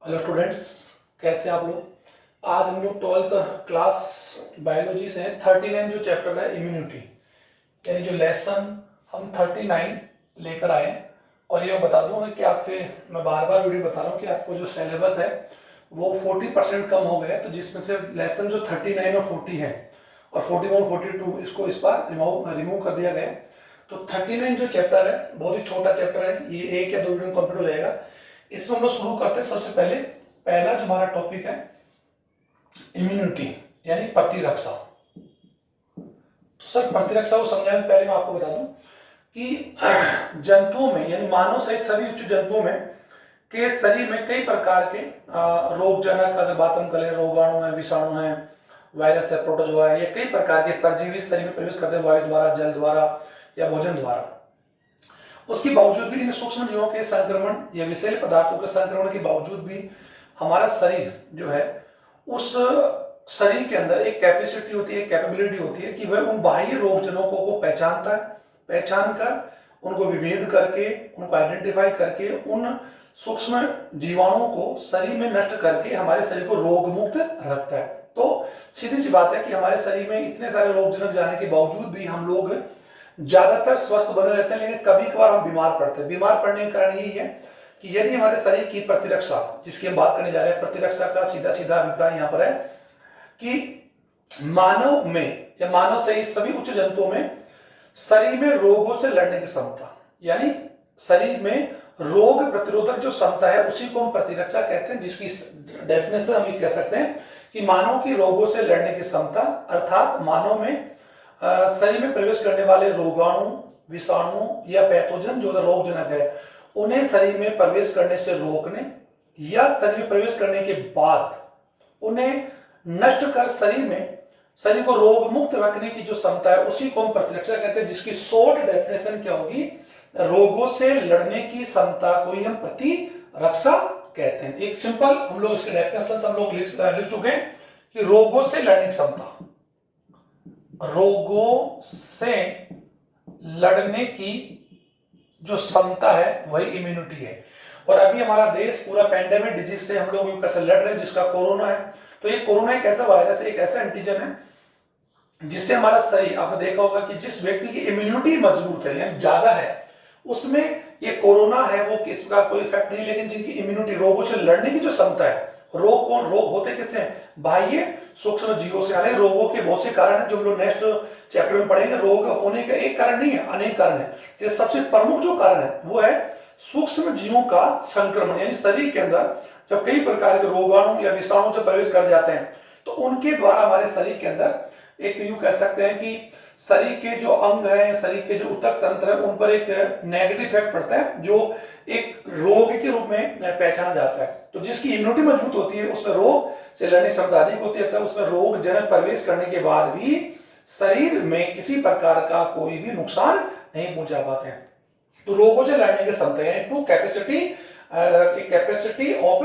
Hello students, कैसे हैं आप लोग। आज हम लोग 12th क्लास बायोलॉजी से 39 जो चैप्टर है इम्यूनिटी, यानी जो लेसन हम 39 लेकर आए हैं। और ये मैं बता दूंगा कि मैं बार बार वीडियो बता रहा हूँ कि आपको जो सिलेबस है वो 40% कम हो गया है, तो जिसमें से लेसन जो 39 और 40 है और 41 और 42 इसको इस बार रिमूव कर दिया गया है। तो 39 जो चैप्टर है बहुत ही छोटा चैप्टर है, ये 1 या 2 वीडियो में कंप्लीट हो जाएगा। इसमें हम लोग शुरू करते हैं। सबसे पहले पहला जो हमारा टॉपिक है इम्यूनिटी यानी प्रतिरक्षा। तो सर प्रतिरक्षा को समझाने से पहले मैं आपको बता दूं कि जंतुओं में यानी मानव सहित सभी उच्च जंतुओं में के शरीर में कई प्रकार के रोगजनक, अगर बात हम करें, रोगाणु है, विषाणु है, वायरस है, प्रोटोजोआ है, ये कई प्रकार के परजीवी शरीर में प्रवेश करते हैं वायु द्वारा, जल द्वारा या भोजन द्वारा। उसके बावजूद भी इन सूक्ष्म जीवों के संक्रमण या विषैले पदार्थों के संक्रमण के बावजूद भी हमारा शरीर जो है, उस शरीर के अंदर एक कैपेसिटी होती है, कैपेबिलिटी होती है कि वह उन बाह्य रोगजनकों को पहचानता है, पहचान कर उनको विभेद करके, उनको आइडेंटिफाई करके उन सूक्ष्म जीवाणुओं को शरीर में नष्ट करके हमारे शरीर को रोग मुक्त रखता है। तो सीधी सी बात है कि हमारे शरीर में इतने सारे रोगजनक जाने के बावजूद भी हम लोग ज्यादातर स्वस्थ बने रहते हैं, लेकिन कभी कभार हम बीमार पड़ते हैं। बीमार पड़ने का कारण यही है कि यदि हमारे शरीर की प्रतिरक्षा, जिसकी हम बात करने जा रहे हैं, प्रतिरक्षा का सीधा सीधा अभिप्राय यहां पर है कि मानव में या मानव सहित सभी उच्च जंतुओं में शरीर में रोगों से लड़ने की क्षमता, यानी शरीर में रोग प्रतिरोधक जो क्षमता है उसी को हम प्रतिरक्षा कहते हैं, जिसकी डेफिनेशन हम ये कह सकते हैं कि मानव की रोगों से लड़ने की क्षमता, अर्थात मानव में शरीर में प्रवेश करने वाले रोगाणु, विषाणु या पैथोजन जो रोगजनक है, उन्हें शरीर में प्रवेश करने से रोकने या शरीर में प्रवेश करने के बाद उन्हें नष्ट कर शरीर को रोग मुक्त रखने की जो क्षमता है उसी को हम प्रतिरक्षा कहते हैं, जिसकी शॉर्ट डेफिनेशन क्या होगी, रोगों से लड़ने की क्षमता को ही हम प्रतिरक्षा कहते हैं। एक सिंपल हम लोग इसके डेफिनेशन हम लोग लिख चुके हैं कि रोगों से लड़ने की क्षमता, रोगों से लड़ने की जो क्षमता है वही इम्यूनिटी है। और अभी हमारा देश पूरा पैंडेमिक डिजीज से हम लोग कैसे लड़ रहे हैं, जिसका कोरोना है। तो ये कोरोना एक ऐसा वायरस है, एक ऐसा एंटीजन है जिससे हमारा शरीर, आपने देखा होगा कि जिस व्यक्ति की इम्यूनिटी मजबूत है यानी ज्यादा है, उसमें ये कोरोना है वो इसका कोई इफेक्ट नहीं। लेकिन जिनकी इम्यूनिटी, रोगों से लड़ने की जो क्षमता है, रोग होते किससे हैं, बाह्य सूक्ष्म जीवों से। हालांकि रोगों के बहुत से कारण हैं जो हम लोग नेक्स्ट चैप्टर में पढ़ेंगे। रोग होने का एक कारण नहीं है, अनेक कारण है। ये सबसे प्रमुख जो कारण है वो है सूक्ष्म जीवों का संक्रमण, यानी शरीर के अंदर जब कई प्रकार के रोगाणु या विषाणु जब प्रवेश कर जाते हैं तो उनके द्वारा हमारे शरीर के अंदर एक यूं कह सकते हैं कि शरीर के जो अंग है, शरीर के जो ऊतक तंत्र है, उन पर एक नेगेटिव इफेक्ट पड़ता है जो एक रोग के रूप में पहचाना जाता है। तो जिसकी इम्यूनिटी मजबूत होती है उसमें रोग से लड़ने की क्षमता अधिक होती है, उसमें रोग जनक प्रवेश करने के बाद भी शरीर में किसी प्रकार का कोई भी नुकसान नहीं पहुंचा पाते हैं। तो रोगों से लड़ने की क्षमता यानी टू कैपेसिटी ऑफ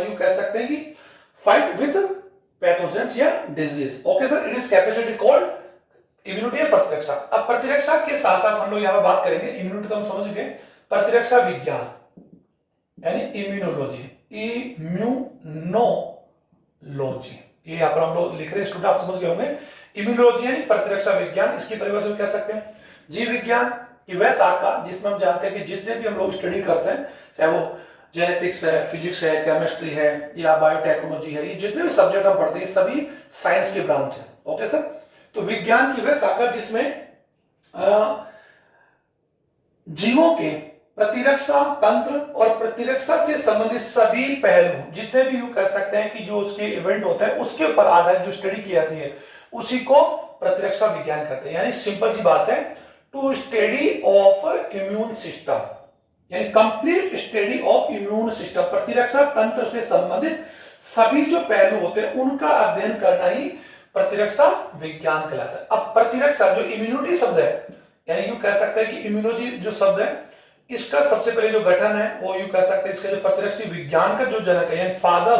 यू कह सकते हैं कि फाइट विद पैथोजेंस या disease. Okay sir, it is capacity called immunity या प्रतिरक्षा। अब प्रतिरक्षा के साथ साथ हम लोग यहां पर बात करेंगे, इम्यूनिटी तो हम समझ गए, प्रतिरक्षा विज्ञान यानी इम्यूनोलॉजी, इम्यूनोलॉजी, ये यहां पर हम लोग लिख रहे हैं, स्टूडेंट आप समझ गए होंगे। इम्यूनोलॉजी यानी प्रतिरक्षा विज्ञान, इसकी परिभाषा कह सकते हैं जीव विज्ञान की वह शाखा जिसमें हम जानते हैं कि जितने भी हम लोग स्टडी करते हैं, चाहे वो जेनेटिक्स है, फिजिक्स है, केमिस्ट्री है या बायोटेक्नोलॉजी है, ये जितने भी सब्जेक्ट हम पढ़ते हैं सभी साइंस के ब्रांच है। ओके सर, तो विज्ञान की वह शाखा जिसमें जीवों के प्रतिरक्षा तंत्र और प्रतिरक्षा से संबंधित सभी पहलू, जितने भी यू कह सकते हैं कि जो उसके इवेंट होते हैं उसके ऊपर आधारित जो स्टडी की जाती है उसी को प्रतिरक्षा विज्ञान कहते हैं। यानी सिंपल सी बात है, to study of immune system, यानी complete study of immune system, प्रतिरक्षा तंत्र से संबंधित सभी जो पहलू होते हैं उनका अध्ययन करना ही प्रतिरक्षा विज्ञान कहलाता है। अब प्रतिरक्षा जो इम्यूनिटी शब्द है, यानी यू कह सकते हैं कि इम्यूनोलॉजी जो शब्द है इसका सबसे पहले जो गठन है वो यू कह सकते हैं इसका जो प्रतिरक्षा विज्ञान का जो जनक है, यानी फादर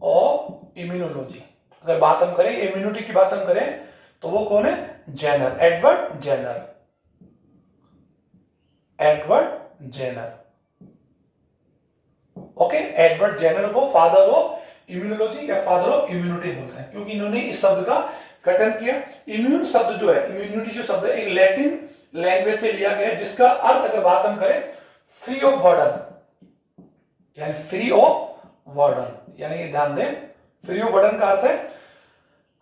ऑफ इम्यूनोलॉजी, अगर बात हम करें इम्यूनिटी की बात हम करें तो वो कौन है, Jenner, Edward Jenner. Okay, Edward Jenner को फादर ऑफ इम्यूनोलॉजी या फादर ऑफ इम्यूनिटी बोलते हैं, क्योंकि इन्होंने इस शब्द का गठन किया। इम्यून शब्द जो है, इम्यूनिटी जो शब्द है, एक लैटिन लैंग्वेज से लिया गया, जिसका अर्थ अगर बात हम करें फ्री ऑफ वर्डन, यानी फ्री ऑफ वर्डन, यानी ध्यान दें, फ्री ऑफ वर्डन का अर्थ है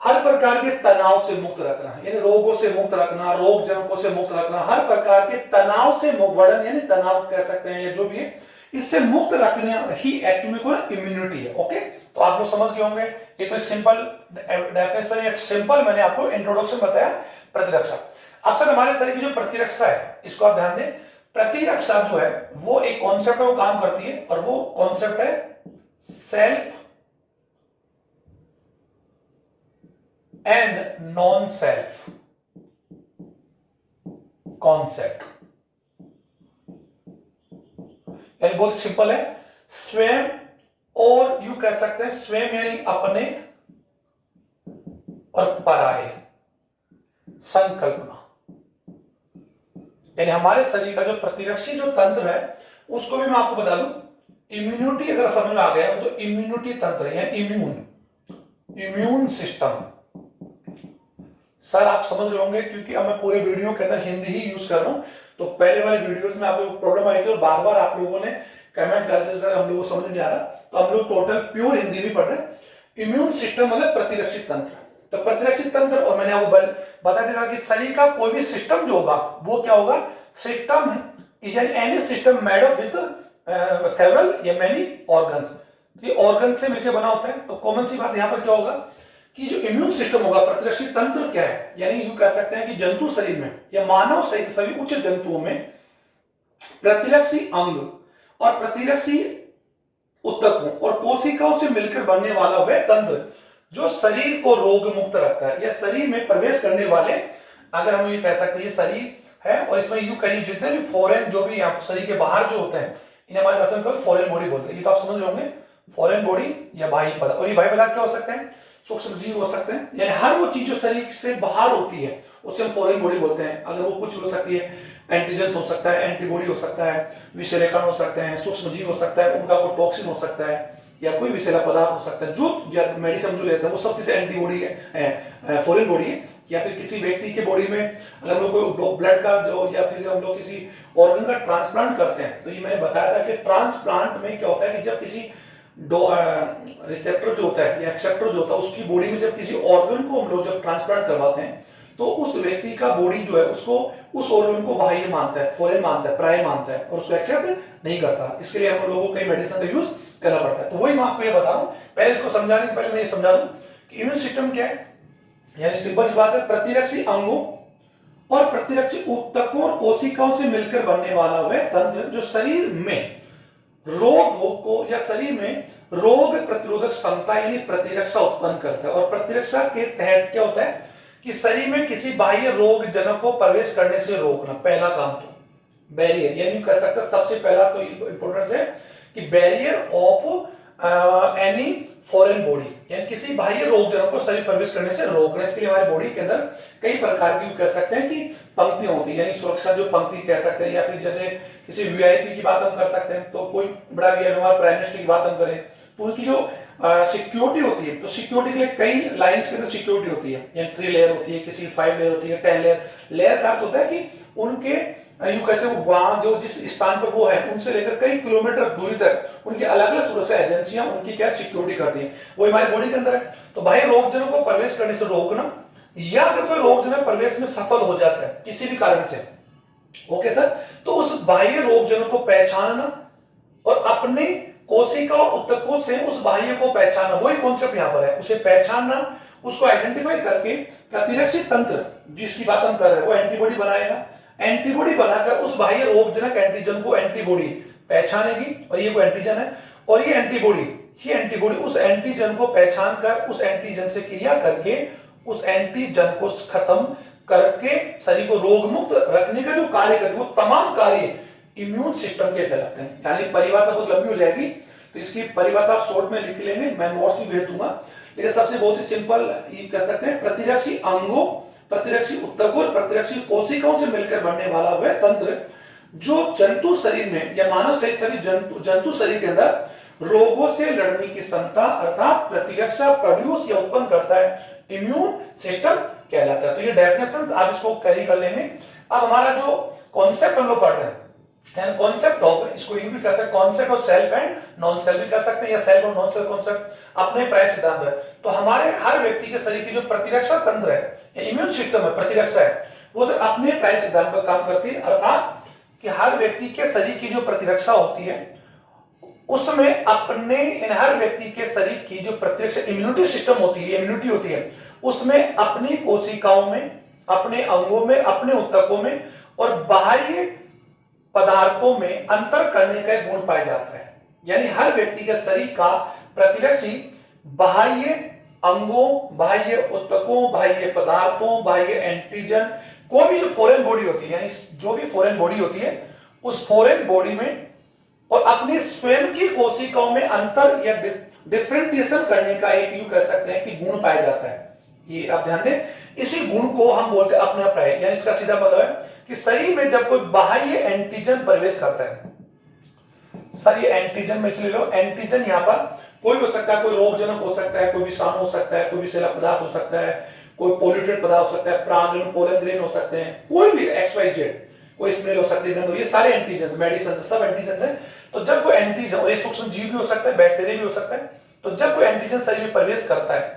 हर प्रकार के तनाव से मुक्त रखना, यानी रोगों से मुक्त रखना, रोग जनकों से मुक्त रखना, हर प्रकार के तनाव से मुक्त, वर्डन यानी तनाव कह सकते हैं या जो भी है, इससे मुक्त रखने ही एक्चुअली को इम्यूनिटी है। ओके, तो आप लोग समझ गए होंगे। ये तो सिंपल डेफिनेशन या सिंपल मैंने आपको इंट्रोडक्शन बताया प्रतिरक्षा। अब सर हमारे शरीर की जो प्रतिरक्षा है, इसको आप ध्यान दें, प्रतिरक्षा जो है वो एक कॉन्सेप्ट में काम करती है, और वो कॉन्सेप्ट है self and non self concept. यानी बहुत सिंपल है, स्वयं और यू कह सकते हैं स्वयं यानी अपने और पराये, संकल्पना। यानी हमारे शरीर का जो प्रतिरक्षी जो तंत्र है, उसको भी मैं आपको बता दूं, इम्यूनिटी अगर समझ में आ गया तो इम्यूनिटी तंत्र यानी इम्यून सिस्टम। सर आप समझ रहे होंगे, क्योंकि अब मैं पूरे वीडियो के अंदर हिंदी ही यूज कर रहा हूं, तो पहले वाले वीडियोस में आप लोगों को प्रॉब्लम आई थी और बार बार आप लोगों ने कमेंट करते थे सर हम लोगों को समझ नहीं आ रहा, तो हम लोग टोटल प्योर हिंदी भी पढ़ रहे हैं। इम्यून सिस्टम मतलब प्रतिरक्षित तंत्र। तो प्रतिरक्षित तंत्र, और मैंने आपको बता दिया कि शरीर का कोई भी सिस्टम जो होगा वो क्या होगा, system is any system made of with several या मेनी ऑर्गन्स। ये ऑर्गन से मिलकर बना होता है। तो कॉमन सी बात यहां पर क्या होगा कि जो इम्यून सिस्टम होगा, प्रतिरक्षित तंत्र क्या है, यानी यूं कह सकते हैं कि जंतु शरीर में या मानव सहित सभी उच्च जंतुओं में प्रतिरक्षी अंग और प्रतिरक्षी ऊतकों और कोशिकाओं से मिलकर बनने वाला वह तंत्र जो शरीर को रोग मुक्त रखता है, या शरीर में प्रवेश करने वाले, अगर हम ये कह सकते हैं ये शरीर है, और इसमें यूं कहिए जितने भी फॉरेन जो भी शरीर के बाहर जो होते हैं, इन्हें हमारे भाषा में फॉरेन बॉडी बोलते हैं। ये तो आप समझ रहे होंगे, फॉरेन बॉडी या बाह्य पदार्थ। और ये बाह्य पदार्थ क्या हो सकते हैं, सूक्ष्म जीव हो सकते हैं, यानी हर वो चीज जो शरीर से बाहर होती है उसे हम फॉरेन बॉडी बोलते हैं। अगर वो कुछ हो सकती है, एंटीजेंस हो सकता है, एंटीबॉडी हो सकता है, विषैले हो सकते हैं, सूक्ष्म जीव हो सकता है, उनका कोई टॉक्सिन हो सकता है, या कोई विषैला पदार्थ हो सकता है, जो मेडिसिन जो लेते हैं वो सब चीजें एंटीबॉडी है, फॉरेन बॉडी है। या फिर किसी व्यक्ति के बॉडी में अगर हम लोग कोई ब्लड का जो, या फिर हम लोग किसी ऑर्गन का ट्रांसप्लांट करते हैं, तो ये मैंने बताया था कि ट्रांसप्लांट में क्या होता है कि जब किसी रिसेप्टर जो होता है या एक्सेप्टर जो होता है उसकी बॉडी में जब किसी ऑर्गन को हम लोग जब ट्रांसप्लांट करवाते हैं, तो उस व्यक्ति का बॉडी जो है उसको उस ऑर्गन को बाह्य मानता है, फॉरेन मानता है, प्राय मानता है, और उसको एक्सेप्ट नहीं करता। इसके लिए हम लोगों को कई मेडिसिन का यूज करना पड़ता है। तो वही मैं आपको ये बता रहा हूं। पहले इसको समझाने से पहले मैं ये समझा दूं कि इम्यून सिस्टम क्या है। यानी सिंपल सी बात है, प्रतिरक्षी अंगों और प्रतिरक्षी ऊतकों और कोशिकाओं से मिलकर बनने वाला वह तंत्र जो शरीर में रोग को या शरीर में रोग प्रतिरोधक क्षमता यानी प्रतिरक्षा उत्पन्न करता है। और प्रतिरक्षा के तहत क्या होता है कि शरीर में किसी बाह्य रोग जनक को प्रवेश करने से रोकना, पहला काम तो बैरियर, यानी कह सकते हैं सबसे पहला तो इंपॉर्टेंस है कि barrier of any foreign body, यानी किसी बाह्य रोग जनक को शरीर प्रवेश करने से रोकना। इसके लिए हमारे बॉडी के अंदर कई प्रकार की कह सकते हैं कि पंक्तियां होती है, यानी सुरक्षा जो पंक्ति कह सकते हैं, या फिर जैसे किसी वीआईपी की बात हम कर सकते हैं, तो कोई बड़ा वीआईपी हमारे प्राइम मिनिस्टर की बात हम करें तो उनकी जो सिक्योरिटी होती है, तो सिक्योरिटी के लिए कई लाइंस के अंदर सिक्योरिटी होती है, यानी 3 लेयर होती है, किसी 5 लेयर होती है, 10 लेयर। लेयर का अर्थ होता है कि उनके यू कैसे वहां जो जिस स्थान पर वो है उनसे लेकर कई किलोमीटर दूरी तक उनकी अलग अलग सुरक्षा एजेंसियां उनकी क्या सिक्योरिटी करती हैं, वो हमारी बॉडी के अंदर है। तो बाह्य रोगजनों को प्रवेश करने से रोकना, या अगर कोई रोगजनक प्रवेश में सफल हो जाता है किसी भी कारण से, ओके सर, तो उस बाह्य रोगजनक को पहचानना और अपने कोशिका और ऊतकों से उस बाह्य को पहचानना, वही कॉन्सेप्ट यहां पर है, उसे पहचानना, उसको आइडेंटिफाई करके प्रतिरक्षी तंत्र जिसकी बात हम कर रहे हैं वो एंटीबॉडी बनाएगा। एंटीबॉडी बनाकर उस बाह्य रोगजनक एंटीजन को एंटीबॉडी पहचानेगी, और ये कोई एंटीजन है, और ये एंटीबॉडी उस एंटीजन को पहचान कर उस एंटीजन से क्रिया करके उस एंटीजन को खत्म करके शरीर को रोग मुक्त रखने का जो कार्य करते हैं, वो तमाम कार्य इम्यून सिस्टम के कहलाते हैं। यानी परिभाषा बहुत लंबी हो जाएगी, तो इसकी परिभाषा आप शॉर्ट में लिख लेंगे, मैं नोट्स भी भेज दूंगा, लेकिन सबसे बहुत ही सिंपल ये कह सकते हैं, प्रतिरक्षी अंगों, प्रतिरक्षी ऊतकों और प्रतिरक्षी कोशिकाओं से मिलकर बनने वाला वह तंत्र जो जंतु शरीर में या मानव शरीर सभी जंतु शरीर के अंदर रोगों से लड़ने की क्षमता अर्थात प्रतिरक्षा प्रोड्यूस या उत्पन्न करता है, इम्यून सिस्टम कहलाता है। तो ये डेफिनेशन आप इसको कैरी कर लेंगे। अब हमारा जो कॉन्सेप्ट हम लोग पढ़ रहे हैं, कॉन्सेप्ट ऑफ, इसको यू भी कह सकते हैं concept of self and non self भी कह सकते हैं, या सेल्फ और नॉन सेल्फ कॉन्सेप्ट अपने प्राय सिद्धांत है। तो हमारे हर व्यक्ति के शरीर की जो प्रतिरक्षा तंत्र है, इम्यून सिस्टम है, प्रतिरक्षा है, वो सिर्फ अपने प्राय सिद्धांत पर काम करती है। अर्थात कि हर व्यक्ति के शरीर की जो प्रतिरक्षा होती है उसमें अपने इन हर व्यक्ति के शरीर की जो प्रतिरक्षा इम्यूनिटी सिस्टम होती है, इम्यूनिटी होती है, उसमें अपनी कोशिकाओं में, अपने अंगों में, अपने ऊतकों में और बाह्य पदार्थों में अंतर करने का गुण पाया जाता है। यानी हर व्यक्ति के शरीर का प्रतिरक्षी बाह्य अंगों, बाह्य ऊतकों, बाह्य पदार्थों, बाह्य एंटीजन, कोई भी जो फॉरेन बॉडी होती है, यानी जो भी फॉरेन बॉडी होती है उस फॉरेन बॉडी में और अपनी स्वयं की कोशिकाओं में अंतर या डिफरेंशिएशन करने का एक यूं कह सकते हैं कि गुण पाया जाता है। ये आप ध्यान दें, इसी गुण को हम बोलते हैं अपना प्राय, यानी इसका सीधा मतलब है कि शरीर में जब कोई बाह्य एंटीजन प्रवेश करता है, सर ये एंटीजन में इसलिए लो, एंटीजन यहाँ पर कोई हो सकता है, कोई रोगजनक हो सकता है, कोई विषाणु हो सकता है, कोई विषैला पदार्थ हो सकता है, कोई पोल्यूटेड पदार्थ हो सकता है, परागण पोलन ग्रेन हो सकते हैं, कोई भी XYZ, कोई स्मेल हो सकती है, ये सारे एंटीजन, मेडिसिन सब एंटीजन है। तो जब कोई एंटीजन, और ये सूक्ष्म जीव भी हो सकता है, बैक्टीरिया भी हो सकता है, तो जब कोई एंटीजन शरीर में प्रवेश करता है,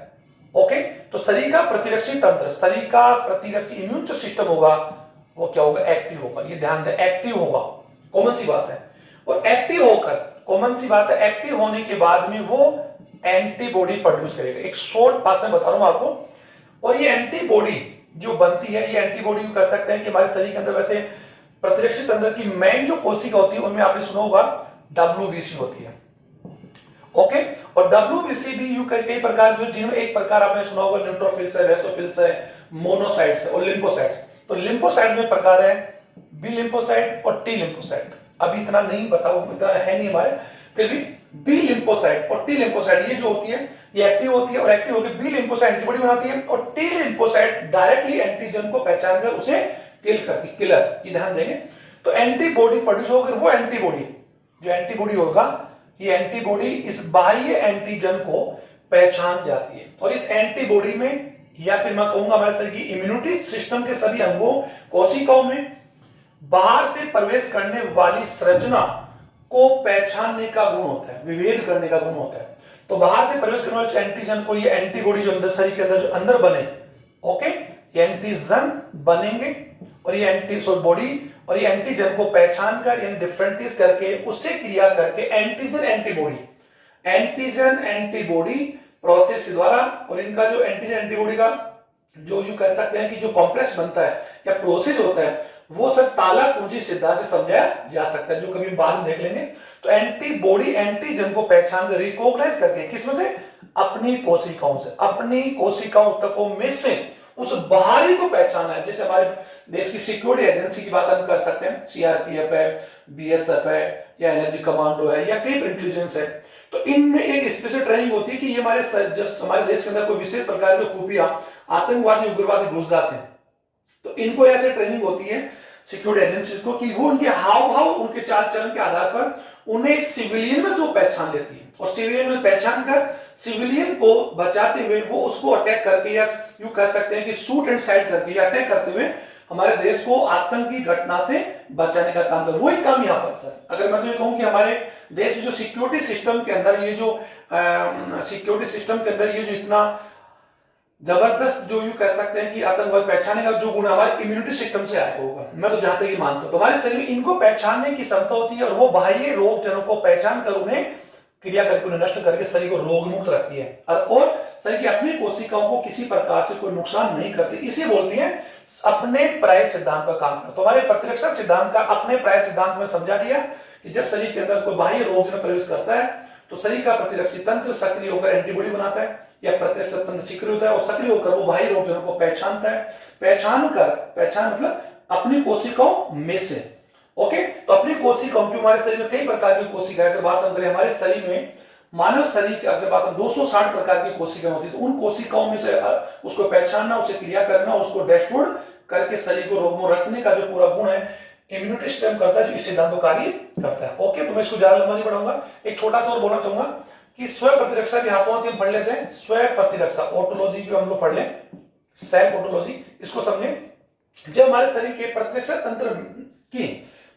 ओके, तो शरीर का प्रतिरक्षी तंत्र, शरीर का प्रतिरक्षी इम्यून जो सिस्टम होगा वो क्या होगा, एक्टिव होगा। ये ध्यान दें, एक्टिव होगा, कॉमन सी बात है। और एक्टिव होकर, कॉमन सी बात है, एक्टिव होने के बाद में वो एंटीबॉडी प्रोड्यूस करेगा। एक शॉर्ट पास में बता रहा हूं आपको। और ये एंटीबॉडी जो बनती है, ये एंटीबॉडी कह सकते हैं कि हमारे शरीर के अंदर वैसे प्रतिरक्षी तंत्र की मेन जो कोशिका होती है उनमें आपने सुना होगा WBC होती है, ओके। और WBC भी यू कई प्रकार की, जिनमें एक प्रकार आपने सुना होगा न्यूट्रोफिल्स है, बेसोफिल्स है, मोनोसाइट्स है और लिम्फोसाइट्स। तो लिम्फोसाइट में प्रकार है बी लिम्फोसाइट और टी लिम्फोसाइट। अभी इतना नहीं बताओ, इतना है नहीं हमारे, फिर भी बी लिम्फोसाइट और टी लिम्फोसाइट ये जो होती है ये एक्टिव होती है, और एक्टिव होकर बी लिम्फोसाइट एंटीबॉडी बनाती है और टी लिम्फोसाइट डायरेक्टली एंटीजन को पहचान कर उसे किल करती, किलर। ये ध्यान देंगे। तो एंटीबॉडी प्रोड्यूस होकर वो एंटीबॉडी, जो एंटीबॉडी होगा, ये एंटीबॉडी इस बाह्य एंटीजन को पहचान जाती है। और इस एंटीबॉडी में, या फिर मैं कहूंगा हमारे शरीर की इम्यूनिटी सिस्टम के सभी अंगों, कोशिकाओं में बाहर से प्रवेश करने वाली संरचना को पहचानने का गुण होता है, विभेद करने का गुण होता है। तो बाहर से प्रवेश करने वाले एंटीजन को, ये एंटीबॉडी जो अंदर शरीर के अंदर जो अंदर बने, ओके, ये एंटीजन बनेंगे और ये बॉडी और ये एंटीजन को पहचान कर, यानी डिफरेंटिस करके, उससे क्रिया करके एंटीजन एंटीबॉडी प्रोसेस के द्वारा, और इनका जो एंटीजन एंटीबॉडी का जो यू कह सकते हैं कि जो कॉम्प्लेक्स बनता है या प्रोसेस होता है, वो सब ताला कुंजी सिद्धांत से समझाया जा सकता है, जो कभी बाद में देख लेंगे। तो एंटीबॉडी एंटीजन को पहचान कर, रिकॉग्नाइज करके, किसमें से, अपनी कोशिकाओं से, अपनी कोशिकाओं तकों में से उस बाहरी को पहचाना है। जैसे हमारे देश की सिक्योरिटी एजेंसी की बात हम कर सकते हैं, CRPF है, BSF है, या एनर्जी कमांडो है, या कई इंटेलिजेंस है। तो इनमें एक स्पेशल ट्रेनिंग होती है कि ये हमारे देश के अंदर कोई विशेष प्रकार के खुफिया आतंकवादी उग्रवादी घुस जाते हैं, तो इनको ऐसे ट्रेनिंग होती है सिक्योरिटी एजेंसीज को कि वो उनके हाव भाव, उनके चाल चलन के आधार पर उन्हें सिविलियन में से वो पहचान लेती है, और सिविलियन में पहचान कर सिविलियन को बचाते हुए वो उसको अटैक करके, या यूं कह सकते हैं कि शूट एंड साइड करके या अटैक करते हुए हमारे देश को आतंकी घटना से बचाने का काम कर, वही काम यहाँ पर सर। अगर मैं तो ये कहूं कि हमारे देश में जो सिक्योरिटी सिस्टम के अंदर, ये जो सिक्योरिटी सिस्टम के अंदर ये जो इतना जबरदस्त, जो यू कह सकते हैं कि आतंकवाद पहचाने का जो गुण हमारे इम्यूनिटी सिस्टम से आया होगा, मैं तो जहां तक ये मानता हूं, तो हमारे शरीर में इनको पहचानने की क्षमता होती है, और वो बाह्य रोग जनों को पहचान कर उन्हें क्रिया करके, उन्हें नष्ट करके शरीर को रोग मुक्त रखती है, और शरीर की अपनी कोशिकाओं को किसी प्रकार से कोई नुकसान नहीं करती। इसे बोलती है अपने प्राय सिद्धांत का काम करना। तो हमारे प्रतिरक्षा सिद्धांत का अपने प्राय सिद्धांत में समझा दिया कि जब शरीर के अंदर कोई बाह्य रोग जन प्रवेश करता है तो शरीर का प्रतिरक्षी तंत्र सक्रिय होकर एंटीबॉडी बनाता है, या प्रतिरक्षी तंत्र सक्रिय होता है और सक्रिय होकर वो बाह्य रोग जनों को पहचानता है। पहचान मतलब अपनी कोशिकाओं में से, ओके। तो अपनी कोशिकाओं की, हमारे शरीर में कई प्रकार की कोशिकाएं, अगर बात हम करें हमारे शरीर में, मानव शरीर की अगर बात 260 प्रकार की कोशिकाएं होती है, तो उन कोशिकाओं में से उसको पहचानना, उसे क्रिया करना, उसको डैशबोर्ड करके शरीर को रोग में रखने का जो पूरा गुण है, इम्यूनिटी सिस्टम करता है जो इस सिद्धांत को कार्य करता है। ओके, तो मैं इसको ज्यादा लंबा नहीं पढ़ाऊंगा। एक छोटा सा और बोलना चाहूंगा कि स्व प्रतिरक्षा के हाथों हाथ हम पढ़ लेते हैं। स्व प्रतिरक्षा ऑटोलॉजी भी हम लोग पढ़ लें, सेल्फ ऑटोलॉजी, इसको समझे। जब हमारे शरीर के प्रतिरक्षा तंत्र की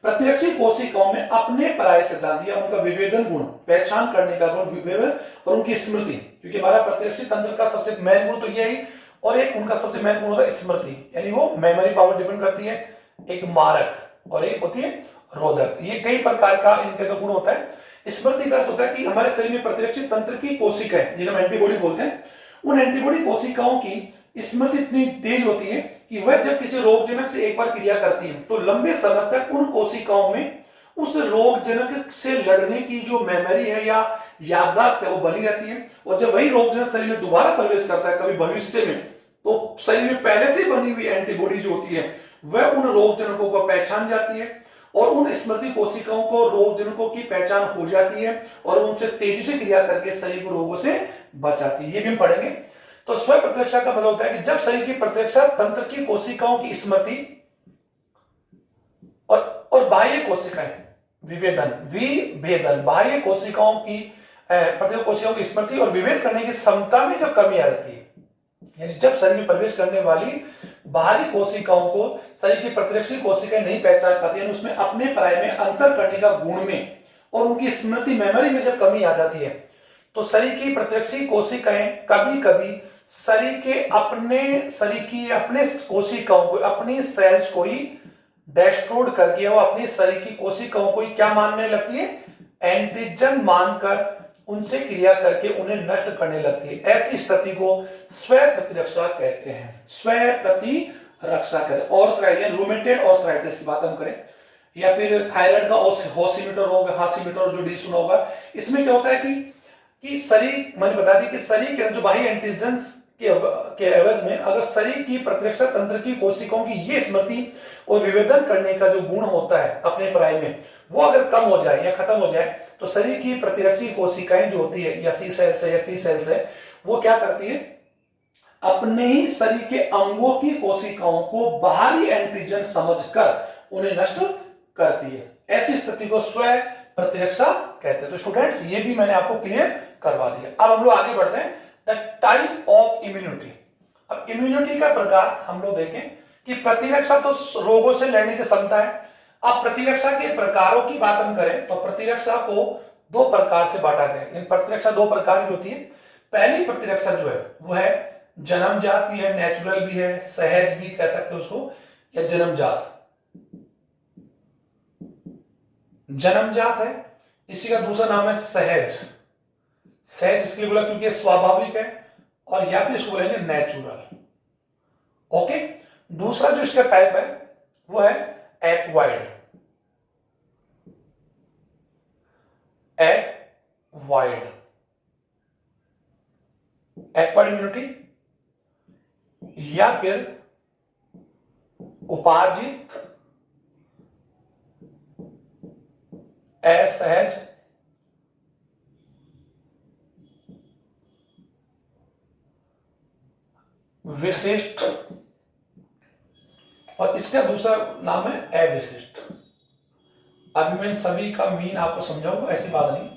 प्रतिरक्षी कोशिकाओं में अपने पराय सिद्धांत या उनका विभेदन गुण, पहचान करने का गुण, विभेदन और उनकी स्मृति, क्योंकि हमारा प्रतिरक्षी तंत्र का सबसे मेन गुण तो यही, और एक उनका सबसे मेन गुण होता है स्मृति, यानी वो मेमोरी पावर डिपेंड करती है। एक मारक और एक होती है रोधक। ये कई प्रकार का इनके तो गुण होता है। स्मृति का अर्थ होता है कि हमारे शरीर में प्रतिरक्षी तंत्र की कोशिकाएं, जिन्हें हम एंटीबॉडी बोलते हैं, उन एंटीबॉडी कोशिकाओं की स्मृति इतनी तेज होती है कि वह जब किसी रोगजनक से एक बार क्रिया करती है तो लंबे समय तक उन कोशिकाओं में उस रोगजनक से लड़ने की जो मेमोरी है या याददाश्त है वो बनी रहती है। और जब वही रोगजनक शरीर में दोबारा प्रवेश करता है कभी भविष्य में, तो शरीर में पहले से बनी हुई एंटीबॉडी जो होती है वह उन रोगजनकों को पहचान जाती है और उन स्मृति कोशिकाओं को रोगजनकों की पहचान हो जाती है और उनसे तेजी से क्रिया करके शरीर को रोगों से बचाती है। ये भी हम पढ़ेंगे। तो स्व प्रतिरक्षा का मतलब होता है कि जब शरीर की प्रतिरक्षा तंत्र की कोशिकाओं की स्मृति और बाह्य कोशिकाएं, विभेदन बाह्य कोशिकाओं की प्रतिरक्षी कोशिकाओं की स्मृति और विभेद करने की क्षमता में जब कमी आ जाती है, यानी जब शरीर में प्रवेश करने वाली बाहरी कोशिकाओं को शरीर की प्रतिरक्षी कोशिकाएं नहीं पहचान पाती, यानी उसमें अपने पराय में अंतर करने का गुण में और उनकी स्मृति मेमोरी में जब कमी आ जाती है, तो शरीर की प्रतिरक्षी कोशिकाएं कभी कभी शरीर की अपने कोशिकाओं को, अपनी सेल्स को ही डिस्ट्रॉय करके वो अपनी शरीर की कोशिकाओं को ही क्या मानने लगती है, एंटीजन मानकर उनसे क्रिया करके उन्हें नष्ट करने लगती है। ऐसी स्थिति को स्व प्रतिरक्षा कहते हैं। स्व प्रतिरक्षा कहते हैं। ऑर्थराइटिस, रूमेटॉइड आर्थराइटिस की बात हम करें, या फिर थायराइड का हासीमीटर होगा, हासीमीटर जो डी सुना होगा, इसमें क्या होता है कि शरीर, मैंने बता दी कि शरीर के जो बाह्य एंटीजेंस के एवज में अगर शरीर की प्रतिरक्षा तंत्र की कोशिकाओं की ये स्मृति और विभेदन करने का जो गुण होता है अपने पराय में, वो अगर कम हो जाए या खत्म हो जाए, तो शरीर की प्रतिरक्षी कोशिकाएं जो होती है, या सी सेल्स है या टी सेल्स है, वो क्या करती है, अपने ही शरीर के अंगों की कोशिकाओं को बाहरी एंटीजन समझकर उन्हें नष्ट करती है। ऐसी स्थिति को स्व प्रतिरक्षा कहते हैं। तो स्टूडेंट्स, ये भी मैंने आपको क्लियर करवा दिया। अब हम लोग आगे बढ़ते हैं, द टाइप ऑफ इम्यूनिटी। अब इम्यूनिटी का प्रकार हम लोग देखें कि प्रतिरक्षा तो रोगों से लड़ने की क्षमता है। अब प्रतिरक्षा के प्रकारों की बात हम करें तो प्रतिरक्षा को दो प्रकार से बांटा गया है। प्रतिरक्षा दो प्रकार की होती है। पहली प्रतिरक्षा जो है वो है जन्मजात भी है, नेचुरल भी है, सहज भी कह सकते हो उसको, या जन्मजात। जन्मजात है, इसी का दूसरा नाम है सहज। सहज इसलिए बोला क्योंकि स्वाभाविक है, और या फिर इसको बोलेंगे नेचुरल। ओके, दूसरा जो इसका टाइप है वो है एक्वायर्ड। एक्वायर्ड इम्यूनिटी या फिर उपार्जित असहज विशिष्ट, और इसका दूसरा नाम है अविशिष्ट। अभी मैं सभी का मीन आपको समझाऊंगा, ऐसी बात नहीं।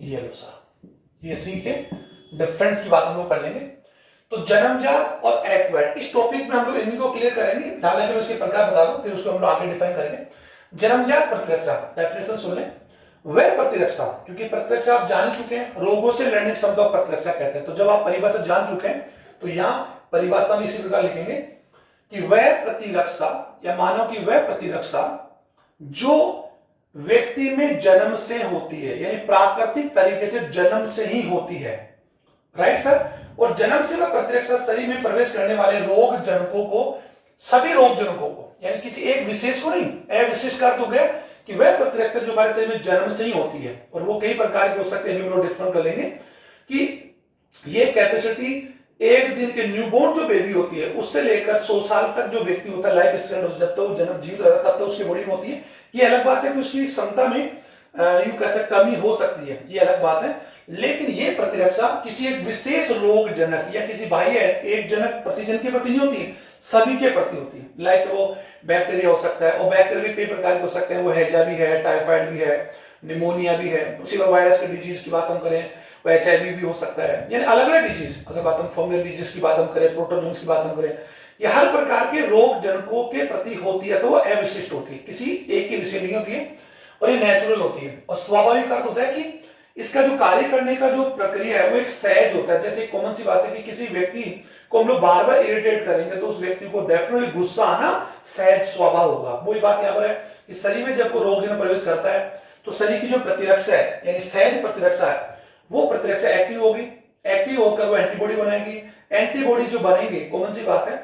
ये लो सर, ये सी के डिफरेंस की बात हम लोग कर लेंगे। तो जन्मजात और एक्वायर्ड, इस टॉपिक में हम लोग इनको क्लियर करेंगे। हालांकि मैं इसके प्रकार बता दूं, फिर उसको हम लोग आगे डिफाइन करेंगे। जन्मजात प्रतिरक्षा, डेफिनेशन सुन लें। वह प्रतिरक्षा, क्योंकि प्रतिरक्षा आप जान चुके हैं, रोगों से लड़ने की क्षमता प्रतिरक्षा कहते हैं। तो जब आप परिभाषा जान चुके हैं तो यहां परिभाषा में इसी प्रकार लिखेंगे कि वह प्रतिरक्षा या मानव की वह प्रतिरक्षा जो व्यक्ति में जन्म से होती है, यानी प्राकृतिक तरीके से जन्म से ही होती है। Right sir. और जन्म से वह प्रतिरक्षा शरीर में प्रवेश करने वाले रोग जनकों को, सभी रोग जनकों को, यानी किसी एक विशेष को नहीं, अविशेष का अर्थ हो गया कि वह प्रतिरक्षा जो हमारे शरीर में जन्म से ही होती है, और वो कई प्रकार की हो सकते हैं, हम लोग डिफरेंट कर लेंगे कि ये कैपेसिटी एक दिन के न्यूबॉर्न जो बेबी होती है उससे लेकर 100 साल तक जो व्यक्ति होता है, लाइफ स्टैंड जब तक वो जन्म जीवित रहता है तब तक उसकी बॉडी में होती है। ये अलग बात है कि उसकी क्षमता में यूं कैसे कमी हो सकती है, ये अलग बात है। लेकिन ये प्रतिरक्षा किसी एक विशेष रोग जनक या किसी बाह्य एक जनक प्रतिजन के प्रति नहीं होती है, सभी के प्रति होती है। लाइक वो बैक्टीरिया हो सकता है, और बैक्टीरिया कई प्रकार के हो सकते हैं, वो हैजा भी है, टाइफाइड भी है, निमोनिया भी है। उसी में वायरस की डिजीज की बात हम करें, वो HIV भी हो सकता है, यानी अलग अलग डिजीज। अगर बात हम फंगल डिजीज की बात हम करें, प्रोटोजोन्स की बात हम करें, ये हर प्रकार के रोग जनकों के प्रति होती है, तो वो अविशिष्ट होती है, किसी एक के विषय नहीं होती है, और ये नेचुरल होती है। और स्वाभाविक अर्थ होता है कि इसका जो कार्य करने का जो प्रक्रिया है वो एक सहज होता है। जैसे कॉमन सी बात है कि किसी व्यक्ति को हम लोग बार बार इरिटेट करेंगे तो उस व्यक्ति को डेफिनेटली गुस्सा आना सहज स्वभाव होगा। वही बात यहाँ पर है कि शरीर में जब कोई रोग जन प्रवेश करता है तो शरीर की जो प्रतिरक्षा है, यानी सहज प्रतिरक्षा है, वो प्रतिरक्षा एक्टिव होगी। एक्टिव होकर वो एंटीबॉडी बनाएगी। एंटीबॉडी जो बनेंगे, कॉमन सी बात है,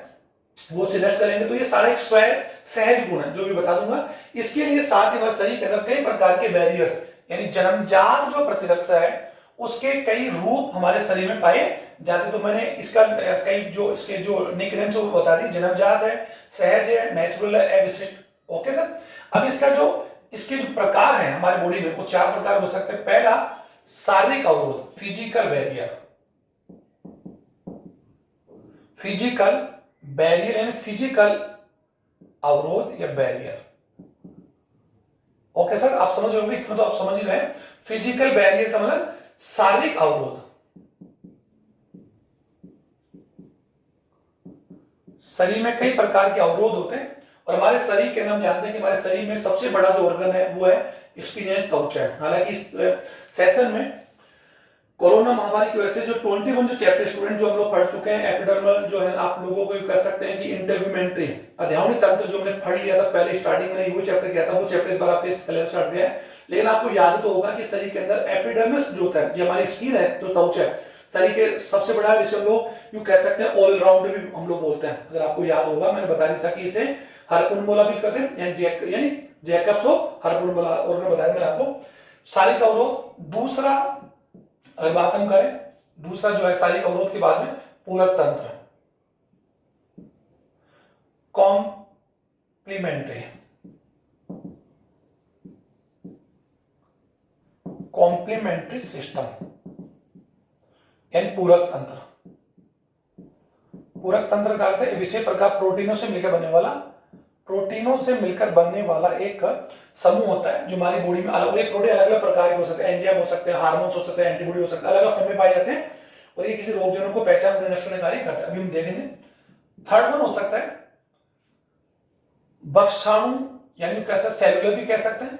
वो से नष्ट करेंगे। तो ये सारा एक सहज गुण है जो भी बता दूंगा। इसके लिए साथ ही शरीर के अंदर कई प्रकार के बैरियर्स, यानी जन्मजात जो प्रतिरक्षा है उसके कई रूप हमारे शरीर में पाए जाते। तो मैंने इसका कई जो इसके जो निकनेम्स वो बता दी, जन्मजात है, सहज है, नेचुरल है, अविशिष्ट। Okay sir. अब इसके जो प्रकार है हमारे बॉडी में, वो 4 प्रकार हो सकते हैं। पहला, शारीरिक अवरोध, फिजिकल बैरियर। फिजिकल बैरियर यानी फिजिकल अवरोध या बैरियर। ओके सर, आप समझ रहे होंगे, इतना तो आप समझ ही रहे हैं। फिजिकल बैरियर का मतलब शारीरिक अवरोध। शरीर में कई प्रकार के अवरोध होते हैं, और हमारे शरीर के अंदर हम जानते हैं कि हमारे शरीर में सबसे बड़ा जो ऑर्गन है वो है स्किन एंड त्वचा। हालांकि इस सेशन में कोरोना महामारी की वजह से जो 21 जो चैप्टर स्टूडेंट जो हम लोग पढ़ चुके हैं, एपिडर्मल जो है आप लोगों को कह सकते हैं कि इंटेग्यूमेंट्री अध्ययन तंत्र जो हमने पढ़ लिया था पहले स्टार्टिंग में, वो चैप्टर किया था, वो चैप्टर इस बार आपके सिलेबस हट गया है। लेकिन आपको याद तो होगा कि शरीर के अंदर एपिडर्मिस जो होता है, ये हमारी स्किन है, जो त्वचा है, शरीर के सबसे बड़ा है, जिसे हम लोग यूं कह सकते हैं ऑलराउंडर भी हम लोग बोलते हैं। अगर आपको याद होगा, मैंने बता दिया था कि इसे हरकुनबोला भी कहते हैं, यानी जैकब्स ऑफ हरकुनबोला ऑर्गन बताया मैंने आपको। शारीरिक अवरोध। दूसरा अगर बात हम करें, दूसरा जो है शारीरिक अवरोध के बाद में पूरक तंत्र, कॉम्प्लीमेंट्री सिस्टम यानी पूरक तंत्र। पूरक तंत्र का अर्थ है विशेष प्रकार प्रोटीनों से मिलकर बनने वाला एक समूह होता है जो हमारी बॉडी में अलग अलग प्रकार के हो सकते हैं, एंजाइम हो सकते हैं, हार्मोन्स हो सकते हैं, एंटीबॉडी हो सकते हैं, अलग अलग फॉर्म में पाए जाते हैं, और ये किसी रोग जनों को पहचान नष्ट करने कार्य करते हैं। अभी हम देखेंगे। थर्ड वन हो सकता है बक्षाणु, यानी कैसा सेलुलर भी कह सकते हैं,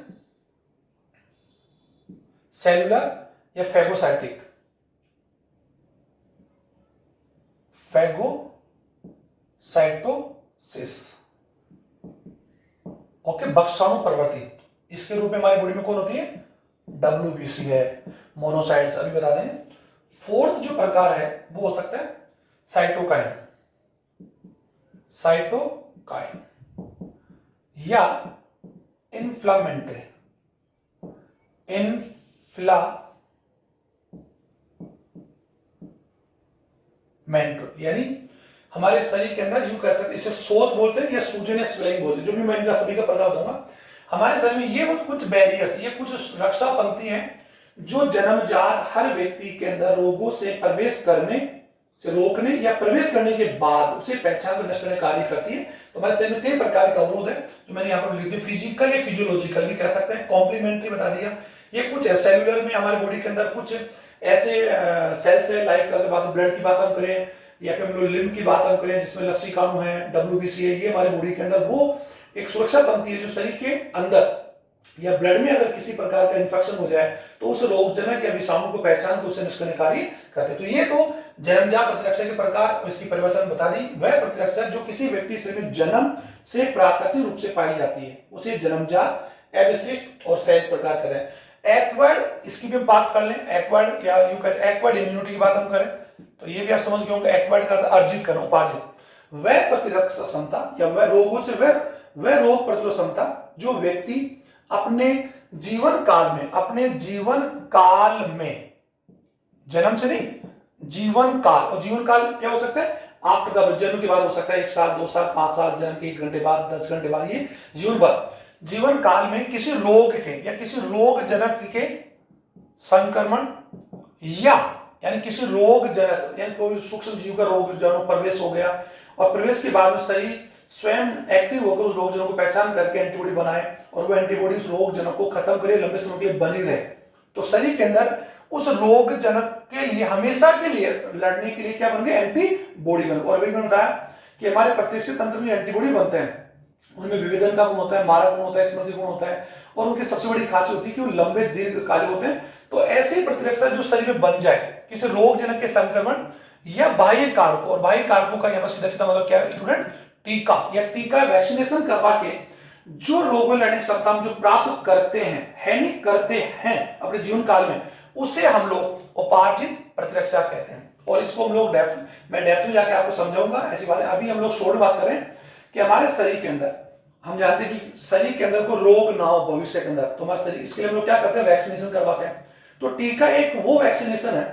सेलुलर या फैगोसाइटिक, फैगोसाइटोसिस। ओके, बक्षाणु प्रवृत्ति, इसके रूप में हमारी बॉडी में कौन होती है, WBC है, मोनोसाइट्स अभी बता दें। फोर्थ जो प्रकार है वो हो सकता है साइटोकाइन या इन्फ्लामेंटरी, यानी हमारे शरीर के अंदर यूं कह सकते, इसे शोथ बोलते हैं या सूजन या स्वेलिंग बोलते हैं, जो भी मैं इनका सभी का प्रकार दूंगा। हमारे शरीर में ये कुछ बैरियर्स, ये कुछ रक्षा पंक्ति हैं जो जन्मजात हर व्यक्ति के अंदर रोगों से प्रवेश करने से रोकने या प्रवेश करने के बाद उसे पहचान कर नष्ट करने कार्य करती है। तो हमारे शरीर में कई प्रकार के अवरोध है जो मैंने यहाँ पर लिख दिया, फिजिकल या फिजियोलॉजिकल भी कह सकते हैं, कॉम्प्लीमेंट्री बता दिया। ये कुछ है सेलुलर में हमारे बॉडी के अंदर कुछ ऐसे सेल्स है, लाइक अगर बात ब्लड की बात हम करें या फिर हम लोग लिम्फ की बात हम करें जिसमें लसीकाणु है, WBC है, ये हमारे बॉडी के अंदर वो एक सुरक्षा पंक्ति है जो शरीर के अंदर या ब्लड में अगर किसी प्रकार का इंफेक्शन हो जाए तो उस रोगजनक या विषाणु को पहचान कर उसे नष्ट करने कार्य करते। तो ये तो जन्मजात प्रतिरक्षा के प्रकार और इसकी परिभाषा बता दी। वह प्रतिरक्षा जो किसी व्यक्ति शरीर में जन्म से प्राकृतिक रूप से पाई जाती है उसे जन्मजात, अविशिष्ट और सहज प्रकार करें। एक्वायर्ड, इसकी भी बात कर लें, एक्वायर्ड या यूं कहें एक्वायर्ड इम्यूनिटी की बात हम करें तो ये भी आप समझ गए होंगे। एक्वायर्ड का अर्जित करना, उपार्जित, वह प्रतिरक्षा क्षमता या वह रोगों से वह रोग प्रतिरोध क्षमता जो व्यक्ति अपने जीवन काल में, जन्म से नहीं, जीवन काल, और जीवन काल क्या हो सकता है, आपका जन्म के बाद हो सकता है 1 साल, 2 साल, 5 साल, जन्म के 1 घंटे बाद, 10 घंटे बाद, ये जीवन भर, जीवन काल में किसी रोग के या किसी रोग जनक के संक्रमण या यानी किसी रोग जनक यानी कोई सूक्ष्म जीव का रोग जनक प्रवेश हो गया और प्रवेश के बाद में शरीर स्वयं एक्टिव होकर उस रोग जनक को पहचान करके एंटीबॉडी बनाए और वो एंटीबॉडी उस रोग जनक को खत्म करे, लंबे समय के लिए बनी रहे। तो शरीर के अंदर उस रोग जनक के लिए हमेशा के लिए लड़ने के लिए क्या बन गए, एंटीबॉडी बन। और मैंने बताया कि हमारे प्रतिरक्षा तंत्र में एंटीबॉडी बनते हैं, उनमें विभेदन का गुण होता है, मारक गुण होता है, स्मृति गुण होता है, और उनकी सबसे बड़ी खासियत होती है कि वो लंबे दीर्घकालिक होते हैं। तो ऐसी प्रतिरक्षा जो शरीर में बन जाए किसी रोग जनक के संक्रमण या बाह्य कारकों, और बाह्य कारकों का यहाँ सीधा सीधा मतलब क्या है स्टूडेंट, टीका या टीका वैक्सीनेशन करवा के जो रोग में लड़ने की क्षमता हम जो प्राप्त करते हैं, है नहीं करते हैं अपने जीवन काल में, उसे हम लोग उपार्जित प्रतिरक्षा कहते हैं। और इसको हम लोग मैं डेप्थ में जाके आपको समझाऊंगा ऐसी बातें। अभी हम लोग शॉर्ट बात करें कि हमारे शरीर के अंदर हम जानते हैं कि शरीर के अंदर को रोग ना हो भविष्य के अंदर, तो हमारे शरीर इसके लिए हम लोग क्या करते हैं, वैक्सीनेशन करवाते हैं। तो टीका एक वो वैक्सीनेशन है,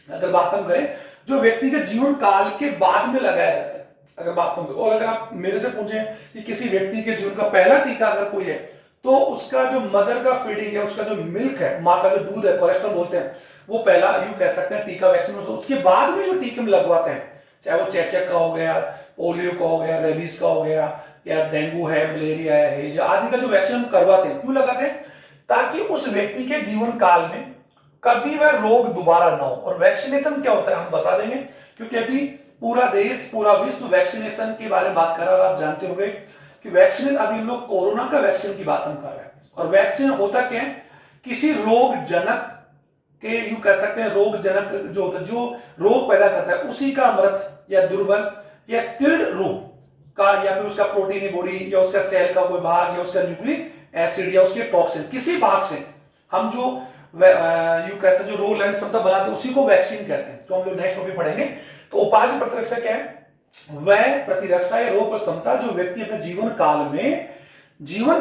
अगर बात हम करें, जो व्यक्ति के जीवन काल के बाद में लगाया जाता है, अगर बात हम करें। और अगर आप मेरे से पूछें कि किसी व्यक्ति के जीवन का पहला टीका अगर कोई है, तो उसका जो मदर का फीडिंग है, उसका जो मिल्क है, माँ का जो दूध है, कोलेस्ट्रॉल बोलते हैं, वो पहला यूं कह सकते हैं टीका वैक्सीन। उसके बाद में जो टीके हम लगवाते हैं, चाहे वो चेचक का हो गया, पोलियो का हो गया, रेबीज का हो गया, या डेंगू है, मलेरिया है, हेजा आदि का जो वैक्सीन हम करवाते हैं, क्यों लगाते हैं, ताकि उस व्यक्ति के जीवन काल में कभी वह रोग दोबारा ना हो। और वैक्सीनेशन क्या होता है हम बता देंगे, क्योंकि अभी पूरा देश पूरा विश्व वैक्सीनेशन के बारे में बात कर रहा है। और आप जानते होंगे कि वैक्सीन, अभी हम लोग कोरोना का वैक्सीन की बात हम कर रहे हैं। और वैक्सीन होता क्या है, किसी रोग जनक के यूं कह सकते हैं, रोग जनक जो होता है, जो रोग पैदा करता है, उसी का मृत या दुर्बल या किल्ड रूप का, या फिर उसका प्रोटीन बॉडी, या उसका सेल का कोई भाग, या उसका न्यूक्लिक एसिड, या उसके टॉक्सिन, किसी भाग से हम जो यूं कह सकते जो रोग लड़ने क्षमता बनाते हैं, उसी को वैक्सीन कहते हैं। तो हम लोग नेक्स्ट टॉपिक पढ़ेंगे। तो उपार्जित प्रतिरक्षा क्या है, वह प्रतिरक्षा या रोग क्षमता जो व्यक्ति अपने जीवन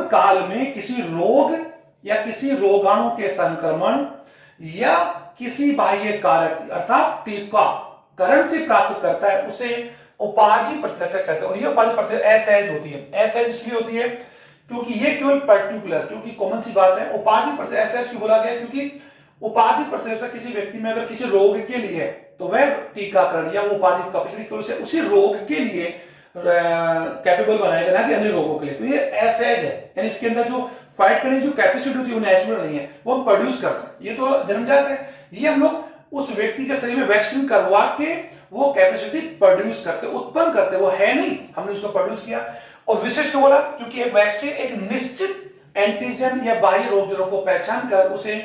काल में किसी रोग या किसी रोगाणु के संक्रमण या किसी बाह्य कारक अर्थात टीकाकरण से प्राप्त करता है, उसे उपार्जित प्रतिरक्षा कहते हैं। और ये उपार्जित प्रतिरक्षा असहज होती है। असहज इसलिए होती है क्योंकि ये केवल पर्टिकुलर, क्योंकि कॉमन सी बात है, उपार्जित प्रतिरक्षा असहज क्यों बोला गया, क्योंकि उपार्जित प्रतिरक्षा किसी व्यक्ति में अगर किसी रोग के लिए है, तो वह टीकाकरण या वो उपार्जित कैपेसिटी उसी रोग के लिए कैपेबल बनाएगा, ना कि अन्य रोगों के लिए। तो ये असहज है, यानी इसके अंदर जो फाइट करने की जो कैपेसिटी होती है वो नेचुरल नहीं है, वो हम प्रोड्यूस करते हैं, ये तो जन्मजात है। ये हम लोग उस व्यक्ति के शरीर में वैक्सीन करवा के वो कैपेसिटी प्रोड्यूस करते, उत्पन्न करते, वो है नहीं, हमने उसको प्रोड्यूस किया। और विशिष्ट बोला क्योंकि एक वैक्सीन एक निश्चित एंटीजन या बाह्य रोग जनों को पहचान कर उसे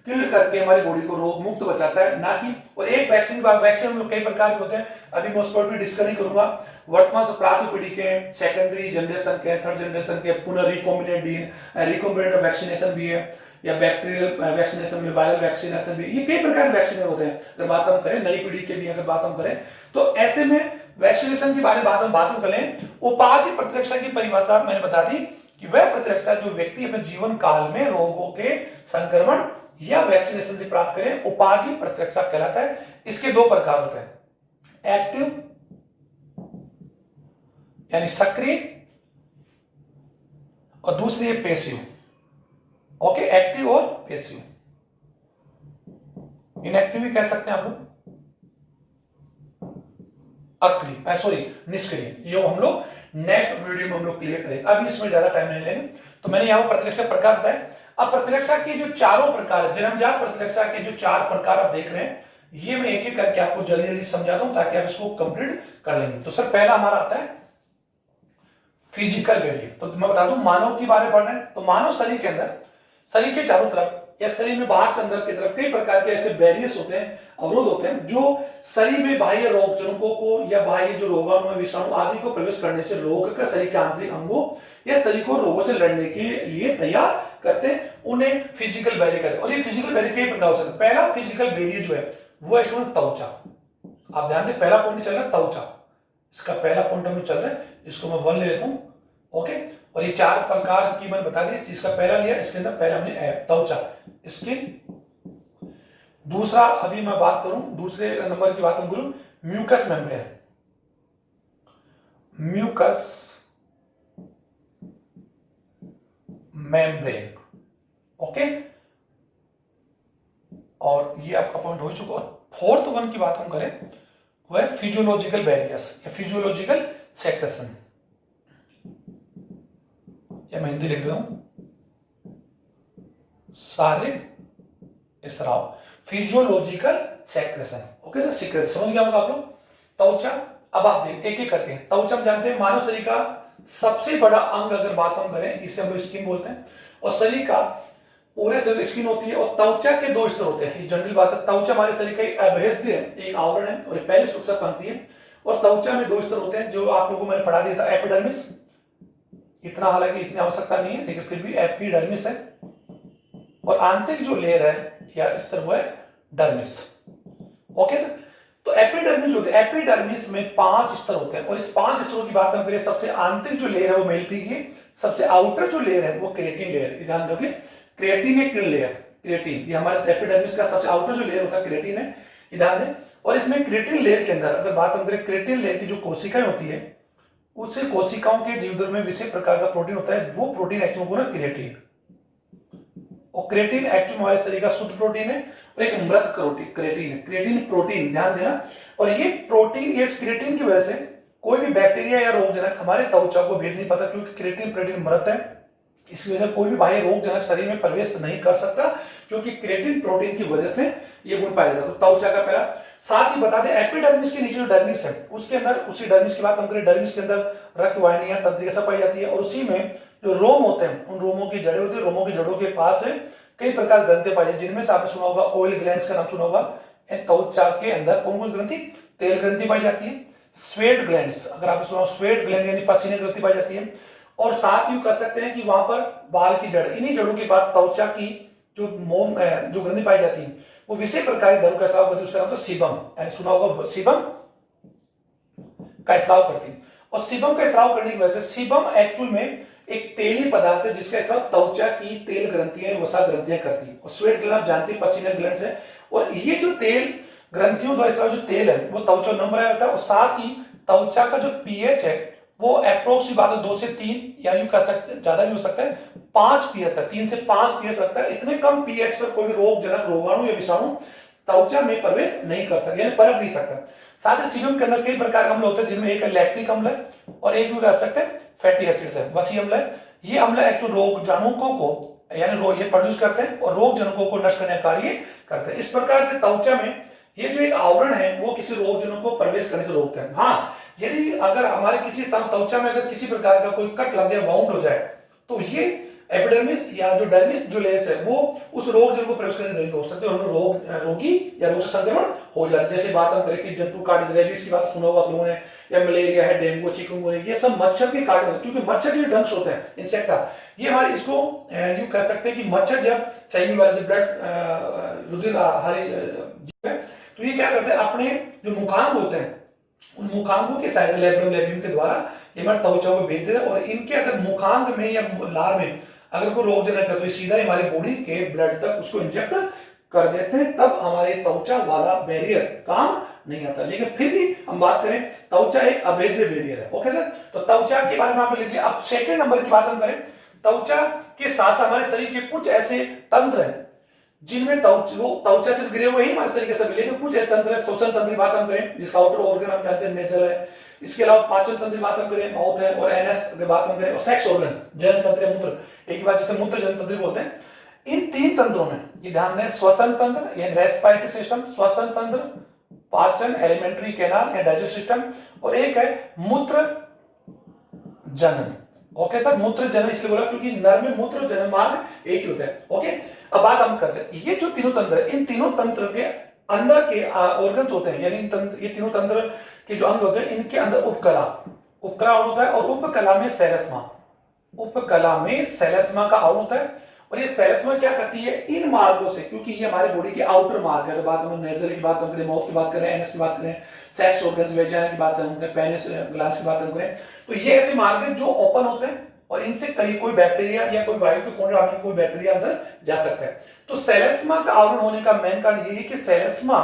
किल करके हमारी बॉडी को रोग मुक्त बचाता है, ना कि। और एक वैक्सीन के बाद वैक्सीन हम लोग कई प्रकार के होते हैं, अभी मैं उस पर भी डिस्कस नहीं करूंगा। वर्तमान से प्राप्त पीढ़ी के, सेकेंडरी जनरेशन के, थर्ड जनरेशन के, पुनः रिकॉम्बिनेंट वैक्सीनेशन भी है, या बैक्टीरियल वैक्सीनेशन भी, वायरल वैक्सीनेशन भी, ये कई प्रकार के वैक्सीन होते हैं। अगर बात हम करें नई पीढ़ी के भी अगर बात हम करें, तो ऐसे में वैक्सीनेशन की बात करें, उपार्जित प्रतिरक्षा की परिभाषा मैंने बता दी कि वह प्रतिरक्षा जो व्यक्ति अपने जीवन काल में रोगों के संक्रमण या वैक्सीनेशन से प्राप्त करें, उपार्जित प्रतिरक्षा कहलाता है। इसके दो प्रकार होते हैं, एक्टिव यानी सक्रिय, और दूसरी है पेसिव। ओके, एक्टिव और पेसिव। इनएक्टिव भी कह सकते हैं आप लोग, अक्रिय, सॉरी निष्क्रिय। ये हम लोग नेक्स्ट वीडियो में हम लोग क्लियर करेंगे, अभी इसमें ज्यादा टाइम नहीं लेंगे। तो मैंने यहां पर प्रतिरक्षा प्रकार बताए। अब प्रतिरक्षा के जो चारों प्रकार, जन्मजात प्रतिरक्षा के जो 4 प्रकार आप देख रहे हैं, ये मैं एक एक करके आपको जल्दी जल्दी समझाता हूं ताकि आप इसको कंप्लीट कर लेंगे। तो सर पहला हमारा आता है फिजिकल बैरियर। तो मैं बता दूं मानव के बारे में पढ़ना है, तो मानव शरीर के अंदर, शरीर के चारों तरफ या शरीर में बाहर से अंदर की तरफ कई प्रकार के ऐसे बैरियर्स होते हैं, अवरोध होते हैं, जो शरीर में बाह्य रोग जनकों को या बाह्य जो रोगाणु विषाणु आदि को प्रवेश करने से रोग का शरीर के आंतरिक अंगों या शरीर को रोगों से लड़ने के लिए तैयार करते हैं, उन्हें फिजिकल बैरियर कहते हैं। और ये फिजिकल बैरियर कई प्रकार हो सकते हैं। पहला फिजिकल बैरियर जो है वो है त्वचा। आप ध्यान दें, पहला पॉइंट चल रहा है त्वचा, इसका पहला पॉइंट हमें चल रहा है, इसको मैं 1 ले लेता हूं। ओके, और ये 4 प्रकार की मैंने बता दी, जिसका पहला लिया, इसके अंदर पहला हमने त्वचा, स्किन। दूसरा अभी मैं बात करूं, दूसरे नंबर की बात हम करूं, mucus membrane. Mucus membrane, okay, और ये आपका पॉइंट हो चुका। और 4th वन की बात हम करें वो है फिजियोलॉजिकल बैरियर्स या फिजियोलॉजिकल सेक्रेशन, या मैं हिंदी लिख रहा हूं, शारीरिक स्राव, physiological secretion. Okay sir, secretion समझ गया होगा आप लोग। त्वचा, अब आप देख एक एक करके, त्वचा हम जानते हैं मानव शरीर का सबसे बड़ा अंग, अगर बात हम करें इसे हम लोग स्किन बोलते हैं, और शरीर का पूरे शरीर स्किन होती है, और त्वचा के दो स्तर होते हैं, ये जनरल बात है। त्वचा हमारे शरीर का एक अभेद्य एक आवरण है और पहले सूचक पंक्ति है, और त्वचा में दो स्तर होते हैं जो आप लोगों को मैंने पढ़ा दिया था, एपिडर्मिस, इतना हालांकि इतनी आवश्यकता नहीं है लेकिन फिर भी एपिडर्मिस है, और आंतरिक जो लेयर है या स्तर वो है डर्मिस। ओके सर, तो एपिडर्मिस जो होते हैं, एपिडर्मिस में 5 स्तर होते हैं, और इस 5 स्तरों की बात हम करें, सबसे आंतरिक जो लेयर है वो मेलपी की, सबसे आउटर जो लेयर है वो क्रिएटिन लेयर, ध्यान दोगे, क्रिएटिन है किल लेयर, क्रिएटिन ये हमारे एपिडर्मिस का सबसे आउटर जो लेयर होता है क्रिएटिन है, ध्यान दें। और इसमें क्रिएटिन लेयर के अंदर अगर बात हम करें, क्रिएटिन लेयर की जो कोशिकाएं होती है, उससे कोशिकाओं के जीवद्रव्य में विशेष प्रकार का प्रोटीन होता है, वो प्रोटीन एक्चुअली को ना क्रिएटिन, और क्रिएटिन एक्चुअली हमारे शरीर का शुद्ध प्रोटीन है, और एक मृत क्रिएटिन है, क्रिएटिन प्रोटीन, ध्यान देना। और ये प्रोटीन, ये क्रिएटिन की वजह से कोई भी बैक्टीरिया या रोगजनक हमारे त्वचा को भेद नहीं पाता, क्योंकि क्रिएटिन प्रोटीन मृत है, इसकी वजह से कोई भी बाह्य रोगजनक शरीर में प्रवेश नहीं कर सकता, क्योंकि क्रिएटिन प्रोटीन की वजह से ये गुण पाया जाता है। तो त्वचा का पहला, साथ ही बता दें एपिडर्मिस के नीचे जो डर्मिस है, उसके अंदर, उसी डर्मिस की बात हम करें, डर्मिस के अंदर रक्त वाहिनियां, तंत्रिका सब पाई जाती है, और उसी में जो रोम होते हैं, उन रोमों की जड़ें होती है, रोमों की जड़ों के पास है कई प्रकार ग्रंथि पाई जाती है, जिनमें से आपने सुना होगा ऑयल ग्लैंड्स का नाम सुना होगा। त्वचा के अंदर कौन कौन ग्रंथि, तेल ग्रंथि पाई जाती है, स्वेट ग्लैंड्स, अगर आपने सुना, स्वेट ग्लैंड यानी पसीने ग्रंथि पाई जाती है, और साथ ही कर सकते हैं कि वहां पर बाल की जड़, इन्हीं जड़ों के बाद त्वचा की जो मोम जो ग्रंथि पाई जाती है वो विशेष प्रकार की का स्राव करती है, उसका नाम तो सीबम, यानी सुना होगा सीबम का स्राव करती है। और सीबम का स्राव करने की वजह से, सीबम एक्चुअल में एक तेली पदार्थ है जिसका स्राव त्वचा की तेल ग्रंथियां, वसा ग्रंथियां करती है, और स्वेट ग्लैंड आप जानते हैं पसीना ग्लैंड है, और ये जो तेल ग्रंथियों द्वारा स्राव जो तेल है वो त्वचा नम रहा होता है, और साथ ही त्वचा का जो पीएच है वो अप्रोक्स बात है 2 से 3, या यूं कर सकते, ज्यादा भी हो सकता है 5 पीएच तक, 3 से 5 पीएच रखता है। इतने कम पीएच पर कोई रोगजनक रोगाणु या विषाणु त्वचा में प्रवेश नहीं कर सकता, यानी परख नहीं सकता। साथ ही सीबम के अंदर कई प्रकार के अम्ल होते हैं, जिनमें एक है लैक्टिक अम्ल है, और एक भी कर सकते हैं फैटी एसिड्स है, वसी अम्ल है। ये अम्ल एक्चुअल रोग जनकों को, यानी रोग ये प्रोड्यूस करते हैं और रोग जनकों को नष्ट करने का कार्य करते हैं। इस प्रकार से त्वचा में ये जो एक आवरण है वो किसी रोग जनों को प्रवेश करने से रोकता है। हाँ, यदि अगर हमारे किसी स्थान त्वचा में अगर किसी प्रकार का कोई कट लग जाए, वाउंड हो जाए, तो ये एपिडर्मिस या जो डर्मिस जो लेयर्स है वो उस रोग जन को प्रवेश करने नहीं हो सकते, और रोगी या रोग से संक्रमण हो जाए। जैसे बात हम करें कि जंतु काट, रेबीज की बात सुना होगा आप लोगों ने, या मलेरिया है, डेंगू, चिकनगुनिया, ये सब मच्छर के काटने, क्योंकि मच्छर के डंक्स होते हैं, इंसेक्टा, ये हमारे इसको यूं कह सकते हैं कि मच्छर जब सही वाले ब्लड रुधिर तो ये क्या करते हैं, अपने जो मुखांग होते हैं उन मुखांगों के साइड लेब्रम लेबियम के द्वारा ये हमारे त्वचा को भेज देते हैं, और इनके अगर मुखांग में या लार में अगर कोई रोगजनक है तो सीधा हमारे बॉडी के ब्लड तक उसको इंजेक्ट कर देते हैं, तब हमारे त्वचा वाला बैरियर काम नहीं आता। लेकिन फिर भी हम बात करें, त्वचा एक अभेद्य बैरियर है। ओके सर, तो त्वचा के बारे में आप लिख लिया। अब सेकंड नंबर की बात हम करें, त्वचा के साथ हमारे शरीर के कुछ ऐसे तंत्र हैं जिनमें त्वचा से गिरे हुए ही हमारे शरीर के सभी, लेकिन कुछ ऐसे तंत्र है, श्वसन तंत्र की बात हम करें जिसका आउटर ऑर्गन हम जानते हैं नेजल है, इसके अलावा पाचन तंत्र की बात हम करें माउथ है, और एनएस की बात हम करें, और सेक्स ऑर्गन जनन तंत्र मूत्र, एक बात जिसे मूत्र जनन तंत्र बोलते हैं। इन 3 तंत्रों में ये ध्यान दें, श्वसन तंत्र यानी रेस्पिरेटरी सिस्टम, श्वसन तंत्र, पाचन एलिमेंट्री कैनाल या डाइजेस्ट सिस्टम, और एक है मूत्र जनन। ओके सर, मूत्र जनन इसलिए बोला क्योंकि नर में मूत्र जनन मार्ग एक ही होता है। ओके, अब बात हम करते हैं, ये जो तीनों तंत्र है, इन तीनों तंत्र के अंदर के ऑर्गन्स होते हैं, यानी ये तीनों तंत्र के जो अंग होते हैं, इनके अंदर उपकला होता है, और उपकला में सेलेस्मा का आवरण होता है। और ये सेलेस्मा क्या करती है, इन मार्गों से, क्योंकि ये हमारे बॉडी के आउटर मार्ग है, अगर बात हम नेजल की बात करें, माउथ की बात करें, एनएस की बात करें, सेक्स ऑर्गन्स वेजाइना की बात करें, पेनिस ग्लैंड्स की बात करें, तो ये ऐसे मार्ग हैं जो ओपन होते हैं, और इनसे कहीं कोई बैक्टीरिया या कोई वायु के कोण में कोई बैक्टीरिया अंदर जा सकता है। तो सेलेस्मा का आवरण होने का मेन कारण ये है कि सेलेस्मा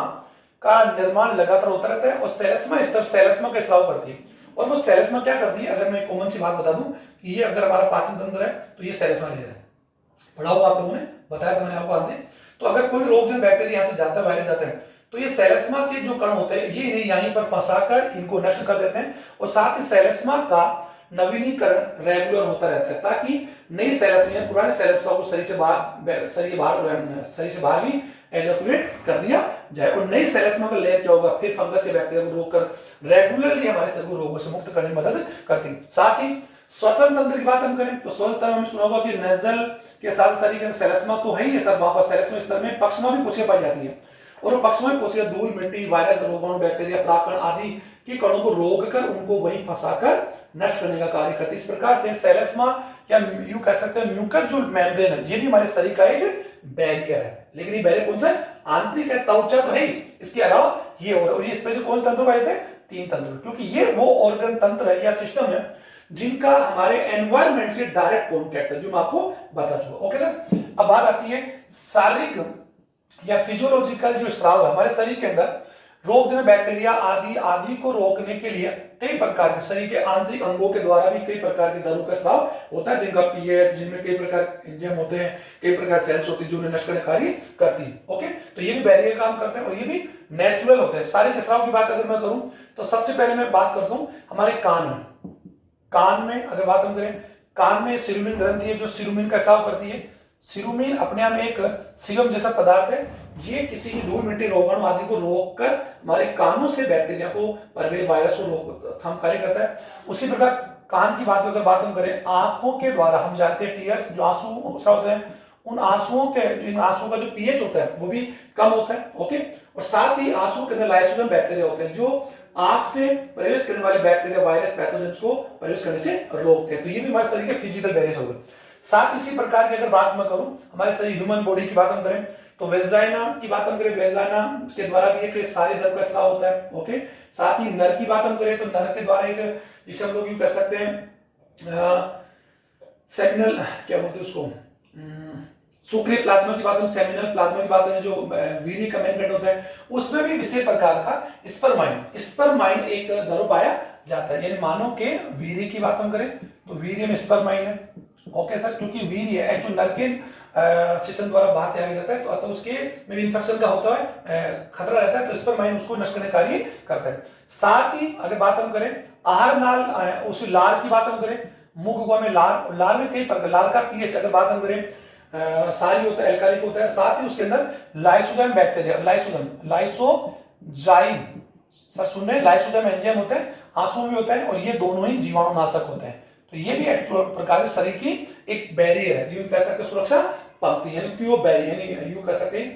का निर्माण लगातार होता रहता है, और सेलेस्मा स्तर सेलेस्मा का स्राव करती है। और वो सेलेस्मा क्या करती है, अगर मैं कॉमन सी बात बता दूं कि ये अगर हमारा पाचन तंत्र है तो ये सेलेस्मा लेयर है, पढ़ा होगा आप लोगों ने, बताया था मैंने आपको आते। तो अगर कोई रोगजनक बैक्टीरिया यहां से जाता है, वायरस जाता है, तो ये सेलेस्मा के जो कण होते हैं ये इन्हें यहीं पर फंसाकर इनको नष्ट कर देते हैं, और साथ ही सेलेस्मा का नवीनीकरण रेगुलर होता रहता है, ताकि नई सेलेस्मा पुराने सेलेस्मा को शरीर से बाहर भी एजैकुलेट कर दिया जाए, और नई सेलेस्मा का लेयर क्या होगा, फिर फंगस या बैक्टीरिया को रोककर रेगुलरली हमारे शरीर को रोगों से मुक्त करने में मदद करती है। साथ ही श्वसन तंत्र की बात हम करें तो श्वसन तंत्र में सुना होगा कि नेजल के साथ तरीके से सेलेस्मा तो है ही है सर, वहां पर सेलेस्मा स्तर में पक्षमा भी कोशिका पाई जाती है, और वो पक्षमा कोशिका धूल, मिट्टी, वायरस, रोगाणु, बैक्टीरिया, परागकण आदि के कणों को रोककर उनको वहीं फंसाकर नष्ट करने का कार्य करती है। इस प्रकार से सेलेस्मा या यूं कह सकते हैं म्यूकस जो मेम्ब्रेन है, ये भी हमारे शरीर का एक बैरियर है, लेकिन ये बैरियर कौन सा है, आंतरिक है, त्वचा तो है ही, इसके अलावा ये और ये स्पेशल कौन तंत्र पाए थे, 3 तंत्र, क्योंकि ये वो ऑर्गन तंत्र है या सिस्टम है जिनका हमारे एनवायरमेंट से डायरेक्ट कॉन्टैक्ट है, जो मैं आपको बता चुका। ओके सर, अब बात आती है शारीरिक या फिजियोलॉजिकल जो स्राव है हमारे शरीर के अंदर, रोगजनक बैक्टीरिया आदि को रोकने के लिए कई प्रकार के शरीर के आंतरिक अंगों के द्वारा भी कई प्रकार के दरों का स्राव होता है, जिनका पीएच, जिनमें कई प्रकार एंजाइम होते हैं, कई प्रकार सेल्स होती है जो उन्हें नष्ट करने कार्य करती है। ओके, तो ये भी बैरियर काम करते हैं और ये भी नेचुरल होते हैं। शारीरिक स्राव की बात अगर मैं करूं तो सबसे पहले मैं बात करता हूं हमारे कान में अगर बात हम करें, कान में सिरुमिन ग्रंथि है जो सिरुमिन का स्राव करती है। सिरुमिन अपने आप में एक सीरम जैसा पदार्थ है, ये किसी भी धूल, मिट्टी, रोगाणु आदि को रोककर हमारे कानों से बैक्टीरिया को, परवेज, वायरस को रोकथाम कार्य करता है। उसी प्रकार कान की बात अगर बात हम करें, आंखों के द्वारा हम जानते हैं टीयर्स जो आंसू होते हैं, उन आंसुओं का जो पीएच होता है वो भी कम होता है। ओके, और साथ ही आंसू के अंदर लाइसोसोम बैक्टीरिया होते हैं जो आंख से प्रवेश करने वाले बैक्टीरिया, वायरस, पैथोजेंस को प्रवेश करने से रोकते हैं। तो ये भी हमारे शरीर के फिजिकल बैरियर्स हो गए। साथ इसी प्रकार की अगर बात मैं करूं हमारे शरीर ह्यूमन बॉडी की बात हम करें तो वेजाइना की बात हम करें, वेजाइना के द्वारा भी एक सारे द्रव का स्राव होता है। ओके, साथ ही नर की बात हम करें तो नर के द्वारा एक, जिसे हम लोग यूं कह सकते हैं सेमिनल, क्या बोलते हैं उसको, सुक्रिय प्लाज्मा की बात हम, सेमिनल प्लाज्मा की बात करें जो वीर्य का मेम्ब्रेन होता है, उसमें भी विशेष प्रकार का स्पर्माइन एक द्रव पाया जाता है। यानी मानव के वीर्य की बात हम करें तो वीर्य में स्पर्माइन है। ओके सर, क्योंकि वीर्य एक्चुअल नर के सिस्टम द्वारा बाहर तैयार जाता है, तो अतः उसके में इन्फेक्शन का होता है, खतरा रहता है, तो स्पर्माइन उसको नष्ट करने कार्य करता है। साथ ही अगर बात हम करें आहार नाल, उस लार की बात हम करें, मुख गुहा में लार में कई प्रकार, लार का पीएच अगर बात हम करें सारी होता है, एल्कालिक होता है। साथ ही उसके अंदर लाइसोजाइम बैक्टीरिया, लाइसोजाइम सर सुन रहे हैं, लाइसोजाइम एंजाइम होता है, आंसू में होता है, और ये दोनों ही जीवाणुनाशक होते हैं। तो ये भी एक प्रकार से शरीर की एक बैरियर है, यूं कह सकते हैं सुरक्षा पंक्ति, यानी क्यू बैरियर, यानी यूं कह सकते हैं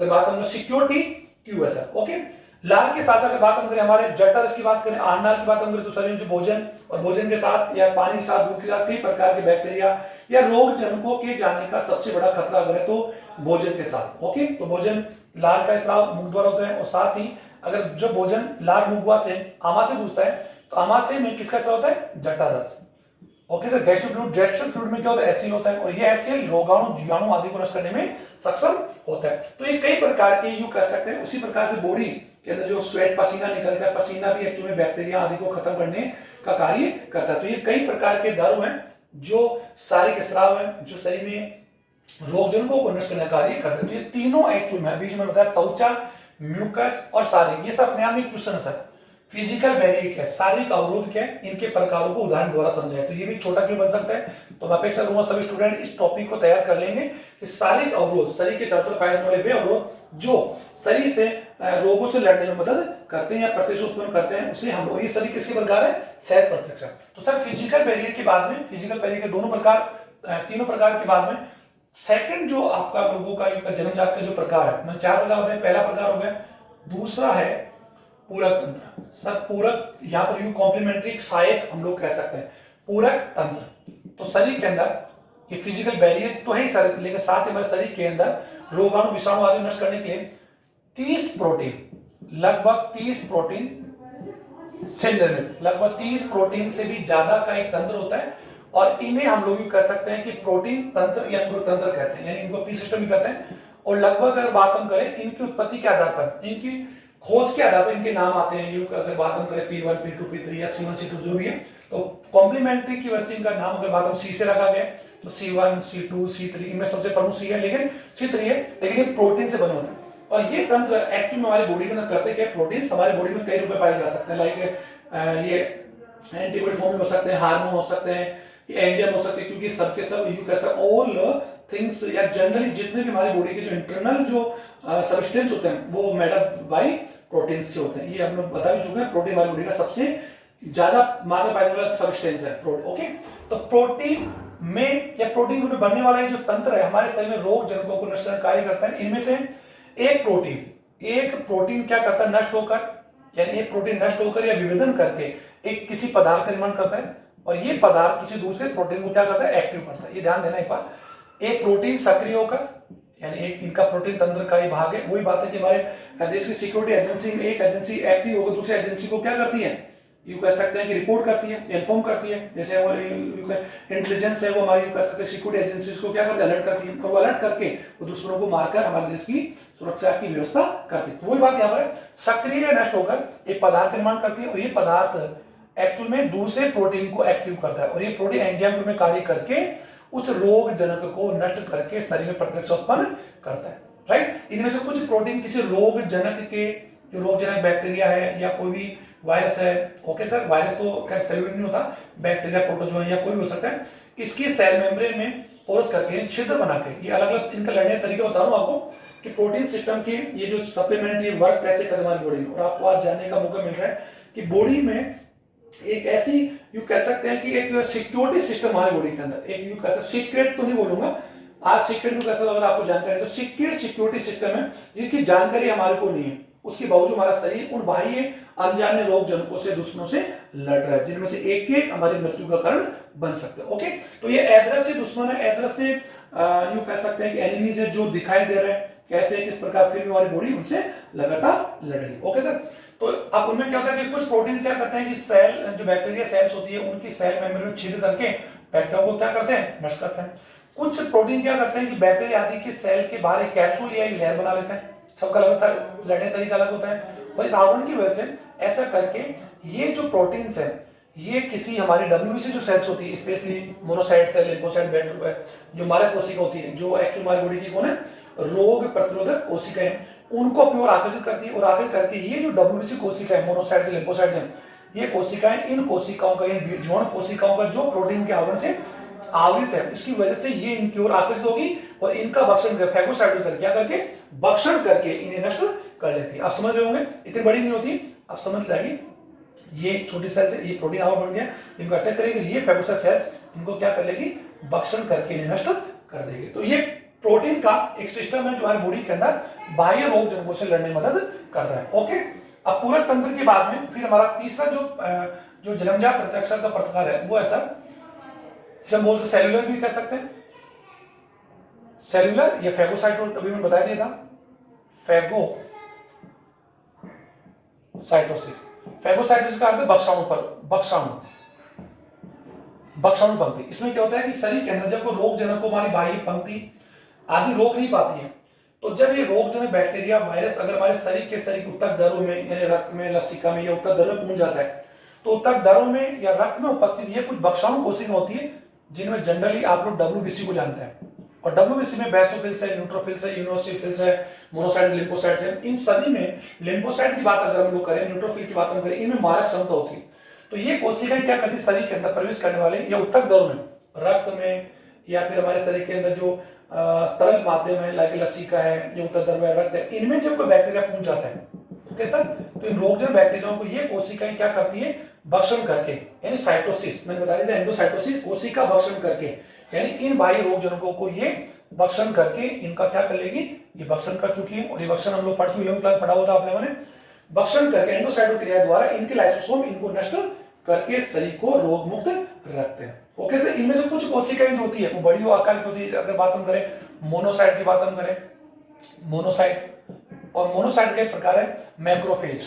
अगर बात हम सिक्योरिटी क्यू है सर। ओके, लाल के साथ अगर बात हम करें हमारे जठर की बात करें, आहार की बात हम करें तो शरीर में जो भोजन और भोजन के साथ या पानी के साथ, दूध के साथ कई प्रकार के बैक्टीरिया या रोग जनको के जाने का सबसे बड़ा खतरा अगर है तो भोजन के साथ। ओके, तो भोजन लार का स्राव मुख द्वारा होता है, और साथ ही अगर जो भोजन लार मुख से आमाशय घुसता है तो आमाशय में किसका स्राव होता है, जठर रस। ओके सर, गैस्ट्रोफ्लूइड में क्या होता है, एसिड होता है, और ये एसिड रोगाणु, जीवाणु आदि को नष्ट करने में सक्षम होता है। तो ये कई प्रकार के यूं कह सकते हैं। उसी प्रकार से बॉडी के अंदर जो स्वेट, पसीना निकलता है, पसीना भी एक्चुअली बैक्टीरिया आदि को खत्म करने का कार्य करता है। तो ये कई प्रकार के द्रव हैं जो शारीरिक स्राव है, जो शरीर में रोगजनकों को नष्ट करने का कार्य करते हैं। तो ये तीनों एक्चुअली में बीच में बताया त्वचा, म्यूकस और शारीरिक, ये सब अपने आप में क्वेश्चन है। फिजिकल बैरियर क्या है, शारीरिक अवरोध क्या है, इनके प्रकारों को उदाहरण द्वारा समझाएं। तो ये भी छोटा क्यों बन सकता है, तो मैं अपेक्षा करूंगा सभी स्टूडेंट इस टॉपिक को तैयार कर लेंगे कि शारीरिक अवरोध, शरीर के तंत्र पाए जाने वाले वे अवरोध जो शरीर से रोगों से लड़ने में मदद करते हैं या प्रतिशोध उत्पन्न करते हैं, उसे हम लोग, ये सभी किसके प्रकार है, सहज प्रतिरक्षा। तो सर फिजिकल बैरियर के बाद में, फिजिकल बैरियर के दोनों प्रकार, तीनों प्रकार के बाद में सेकंड जो आपका लोगों का जन्मजात का जो प्रकार है, मैं 4 प्रकार बताए, पहला प्रकार हो गया, दूसरा है पूरक तंत्र। सर पूरक, यहाँ पर यू कॉम्प्लीमेंट्री, सहायक हम लोग कह सकते हैं, पूरक तंत्र। तो शरीर के अंदर ये फिजिकल बैरियर तो है ही सर, लेकिन साथ ही हमारे शरीर के अंदर रोगाणु, विषाणु आदि नष्ट करने के लिए 30 प्रोटीन, लगभग 30 प्रोटीन से निर्मित, लगभग 30 प्रोटीन से भी ज्यादा का एक तंत्र होता है, और इन्हें हम लोग कह सकते हैं कि प्रोटीन तंत्र या पूरक तंत्र कहते हैं, यानी इनको पी सिस्टम भी कहते हैं। और लगभग अगर बात हम करें इनकी उत्पत्ति के आधार पर, इनकी खोज के आधार पर इनके नाम आते हैं। अगर बात हम करें P1, P2, P3 या C1, C2 जो भी है, तो कॉम्प्लीमेंट्री की वजह से इनका नाम अगर बात हम C से रखा गया तो C1, C2, C3, इनमें सबसे प्रमुख C है, लेकिन C3 है, लेकिन ये प्रोटीन से बने होते हैं। और ये तंत्र एक्चुअली हमारी बॉडी के अंदर करते क्या, प्रोटीन हमारी बॉडी में कई रूप में पाए जा सकते हैं, लाइक ये एंटीबॉडी फॉर्म में हो सकते हैं, हार्मोन हो सकते हैं, ये एंजाइम हो सकते हैं, क्योंकि सबके सब यू कैसा ऑल थिंग्स या जनरली जितने भी हमारी बॉडी के जो इंटरनल जो सब्सटेंस होते हैं वो मेड अप बाय प्रोटीन्स के होते हैं। ये हम लोग बता भी चुके हैं, प्रोटीन हमारी बॉडी का सबसे ज्यादा मात्रा पाए जाने वाला सब्सटेंस है प्रोटीन। ओके, तो प्रोटीन में या प्रोटीन में बनने वाला ये जो तंत्र है हमारे शरीर में रोग जनकों को नष्ट करने का कार्य करता है। इनमें से एक प्रोटीन क्या करता है, नष्ट होकर, यानी एक प्रोटीन नष्ट होकर या विभेदन करके एक किसी पदार्थ का निर्माण करता है, और ये पदार्थ किसी दूसरे प्रोटीन को क्या करता है, एक्टिव करता है। ये ध्यान देना एक बार, एक प्रोटीन सक्रिय होकर, यानी एक इनका प्रोटीन तंत्र का ही भाग है। वही बात है कि हमारे देश की सिक्योरिटी एजेंसी में एक एजेंसी एक्टिव होकर दूसरी एजेंसी को क्या करती है, यू कह सकते हैं कि रिपोर्ट करती है, इन्फॉर्म करती है। जैसे वो इंटेलिजेंस है, वो हमारी कह सकते हैं सिक्योरिटी एजेंसीज को क्या करती है, अलर्ट करती है, और वो अलर्ट करके वो दुश्मनों को मारकर हमारे देश की सुरक्षा की व्यवस्था करती है। तो वही बात यहाँ पर सक्रिय या नष्ट होकर एक पदार्थ निर्माण करती है, और ये पदार्थ एक्चुअल में दूसरे प्रोटीन को एक्टिव करता है, और ये प्रोटीन एंजाइम में कार्य करके उस रोग जनक को नष्ट करके शरीर में प्रतिरक्षा उत्पन्न करता है। राइट, इनमें से कुछ प्रोटीन किसी रोग जनक के, जो रोग जनक बैक्टीरिया है या कोई भी वायरस है, ओके सर, वायरस तो खैर सेलुलर नहीं होता, बैक्टीरिया, प्रोटोजोआ या कोई भी हो सकता है, इसकी सेल मेम्ब्रेन में पोरस करके छिद्र बना के, ये अलग अलग इनका लड़ने का तरीका बता रहा हूं आपको कि प्रोटीन सिस्टम के ये जो सप्लीमेंट ये वर्क कैसे करते हमारी बॉडी में। और आपको आज जानने का मौका मिल रहा है कि बॉडी में एक ऐसी, यू कह सकते हैं कि एक सिक्योरिटी सिस्टम हमारी बॉडी के अंदर, एक यू कैसा सीक्रेट तो नहीं बोलूंगा आज, सीक्रेट में कैसा अगर आपको जानकारी, तो सीक्रेट सिक्योरिटी सिस्टम है जिसकी जानकारी हमारे को नहीं है, उसके बावजूद हमारा शरीर उन बाह्य अनजाने रोग जनकों से, दुश्मनों से लड़ रहा है, जिनमें से एक एक हमारी मृत्यु का कारण बन सकते हैं। ओके, तो ये अदृश्य दुश्मन है, अदृश्य यूं कह सकते हैं कि एनिमीज है, जो दिखाई दे रहे हैं कैसे किस प्रकार, फिर भी हमारी बॉडी उनसे लगातार लड़ रही है। ओके सर, तो अब उनमें क्या होता है कि कुछ प्रोटीन क्या करते हैं कि सेल, जो बैक्टीरिया सेल्स होती है उनकी सेल मेम्ब्रेन में छेद करके बैक्टीरिया को क्या करते हैं, नष्ट करते हैं। कुछ प्रोटीन क्या करते हैं कि बैक्टीरिया आदि की सेल के बाहर एक कैप्सूल या एक लेयर बना लेते हैं, सबका अलग लड़ने तरीका अलग होता है, और इस आवरण की वजह से ऐसा करके ये जो प्रोटीन्स है ये किसी हमारी डब्ल्यूबीसी जो सेल्स होती है, स्पेशली मोनोसाइट सेल, लिम्फोसाइट, जो मारक कोशिका होती है, जो एक्चुअली हमारी बॉडी की कौन है, रोग प्रतिरोधक कोशिकाएं, उनको अपनी ओर आकर्षित करती है, और आगे करके ये जो डब्ल्यूबीसी कोशिका है, मोनोसाइट से लिम्फोसाइट है, ये कोशिकाएं, इन कोशिकाओं का, इन यौन कोशिकाओं का जो प्रोटीन के आवरण से आवृत है, इसकी वजह से ये इनकी ओर आकर्षित होगी और इनका भक्षण फैगोसाइटोसिस करके क्या करके भक्षण करके इन्हें नष्ट कर लेती है। आप समझ रहे होंगे, इतनी बड़ी नहीं होती, आप समझ जाएगी। ये छोटी सेल से ये प्रोटीन आवरण बन गया, इनको अटैक करेगी, ये फैगोसाइट सेल्स इनको क्या कर लेगी, भक्षण करके इन्हें नष्ट कर देगी। तो ये प्रोटीन का एक सिस्टम है जो हमारी बॉडी के अंदर बाह्य रोग जनकों से लड़ने में मदद कर रहा है। ओके, अब पूरक तंत्र के बाद में फिर हमारा तीसरा जो जन्मजात प्रतिरक्षा का प्रतिकार है वो है सर, हम बोलते सेलुलर भी कह सकते हैं, सेलुलर या फैगोसाइटोसिस, अभी मैंने बता दिया था, फैगोसाइटोसिस। फैगोसाइटोसिस का अर्थ है बक्षाणु पर, बक्षाणु पंक्ति। इसमें क्या होता है कि शरीर के अंदर जब कोई रोग जनक को हमारी बाह्य पंक्ति आदि रोक नहीं पाती है, तो जब ये रोग जनक बैक्टीरिया, वायरस अगर हमारे शरीर के उत्तक दरों में, यानी रक्त में, लसिका में या उत्तक दरों में पहुंच जाता है, तो उत्तक दरों में या रक्त में उपस्थित ये कुछ बक्षाणु कोशिका होती है, जिनमें जनरली आप लोग डब्ल्यूबीसी को जानते हैं, और डब्ल्यूबीसी में बेसोफिल्स है, न्यूट्रोफिल्स है, यूनोसिफिल्स है, मोनोसाइट, लिम्फोसाइट्स है। इन सभी में लिम्फोसाइट की बात अगर हम लोग करें, न्यूट्रोफिल की बात हम करें, इनमें मारक क्षमता होती है। तो ये कोशिकाएं क्या करती है, शरीर के अंदर प्रवेश करने वाले या उत्तक दरों में, रक्त में, या फिर हमारे शरीर के अंदर जो तरल माध्यम है, लाइक लसिका है, जो उत्तक दर में रक्त है, इनमें जब कोई बैक्टीरिया पहुंच जाता है, ओके सर, तो इन रोगजनक बैक्टीरियाओं को ये कोशिकाएं क्या करती है, भक्षण करके, यानी साइटोसिस, मैंने बता दिया था, एंडोसाइटोसिस, कोशिका भक्षण करके, यानी इन बाह्य रोग जनकों को ये भक्षण करके इनका क्या कर लेगी, ये भक्षण कर चुकी है, और ये भक्षण हम लोग पढ़ चुके हैं, क्लास पढ़ा हुआ था आप लोगों ने, भक्षण करके एंडोसाइटो क्रिया द्वारा इनके लाइसोसोम इनको नष्ट करके शरीर को रोग मुक्त रखते हैं। ओके सर, इनमें से कुछ कोशिकाएं जो होती है वो बड़ी आकार की होती है। अगर बात हम करें मोनोसाइट की बात हम करें, मोनोसाइट, और मोनोसाइट का एक प्रकार है मैक्रोफेज,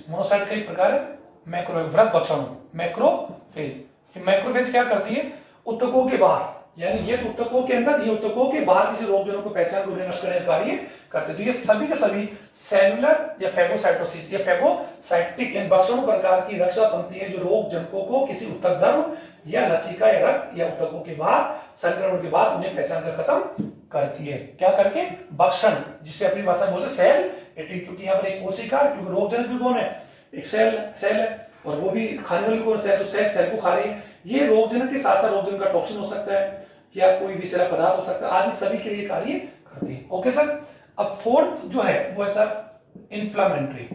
मोनोसाइट का एक प्रकार है मैक्रो, वृक्क भक्षण, मैक्रोफेज। मैक्रोफेज क्या करती है, उत्तकों के बाहर यानी ये ऊतकों के अंदर, ये ऊतकों के बाहर किसी रोगजनक को पहचान कर उन्हें नष्ट करने का कार्य करते हैं। तो ये सभी के सभी सेलुलर या फेगोसाइटोसिस या फेगोसाइटिक इन बक्षणु प्रकार की रक्षा पंक्ति है जो रोगजनकों को किसी ऊतक द्रव या लसिका या रक्त या ऊतकों के बाद संक्रमण के बाद उन्हें पहचान कर खत्म करती है। क्या करके? बक्षण, जिसे अपनी भाषा में बोलते सेल एटिंग, क्योंकि यहाँ पर एक कोशिका, क्योंकि रोगजनक भी कौन है? एक सेल है, और वो भी खाने वाली कौन सेल? तो सेल को खा रही है। ये रोगजनक के साथ साथ रोगजनक का टॉक्सिन हो सकता है या कोई विषैला पदार्थ हो सकता है, आदि सभी के लिए कार्य करती है। Okay sir. अब फोर्थ जो है वो है सर इन्फ्लामेंट्री।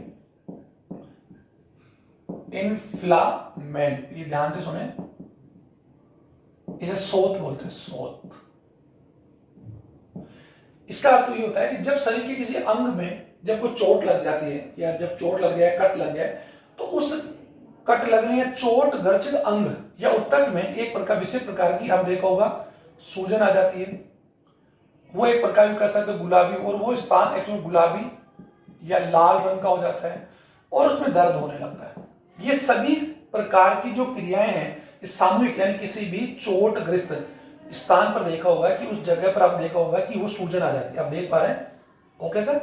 इन्फ्लामेंट, ये ध्यान से सुने, इसे शोथ बोलते हैं, शोथ। इसका अर्थ ये होता है कि जब शरीर के किसी अंग में जब कोई चोट लग जाती है या जब चोट लग जाए, कट लग जाए, तो उस कट लगने या चोट ग्रसित अंग या ऊतक में एक प्रकार विशेष प्रकार की, आप देखा होगा, सूजन आ जाती है। वो एक प्रकार की कह सकते गुलाबी, और वो स्थान एक्चुअली गुलाबी या लाल रंग का हो जाता है और उसमें दर्द होने लगता है। ये सभी प्रकार की जो क्रियाएं हैं इस सामूहिक, यानी किसी भी चोटग्रस्त स्थान पर देखा होगा कि उस जगह पर आप देखा होगा कि वो सूजन आ जाती है। आप देख पा रहे हैं? Okay sir.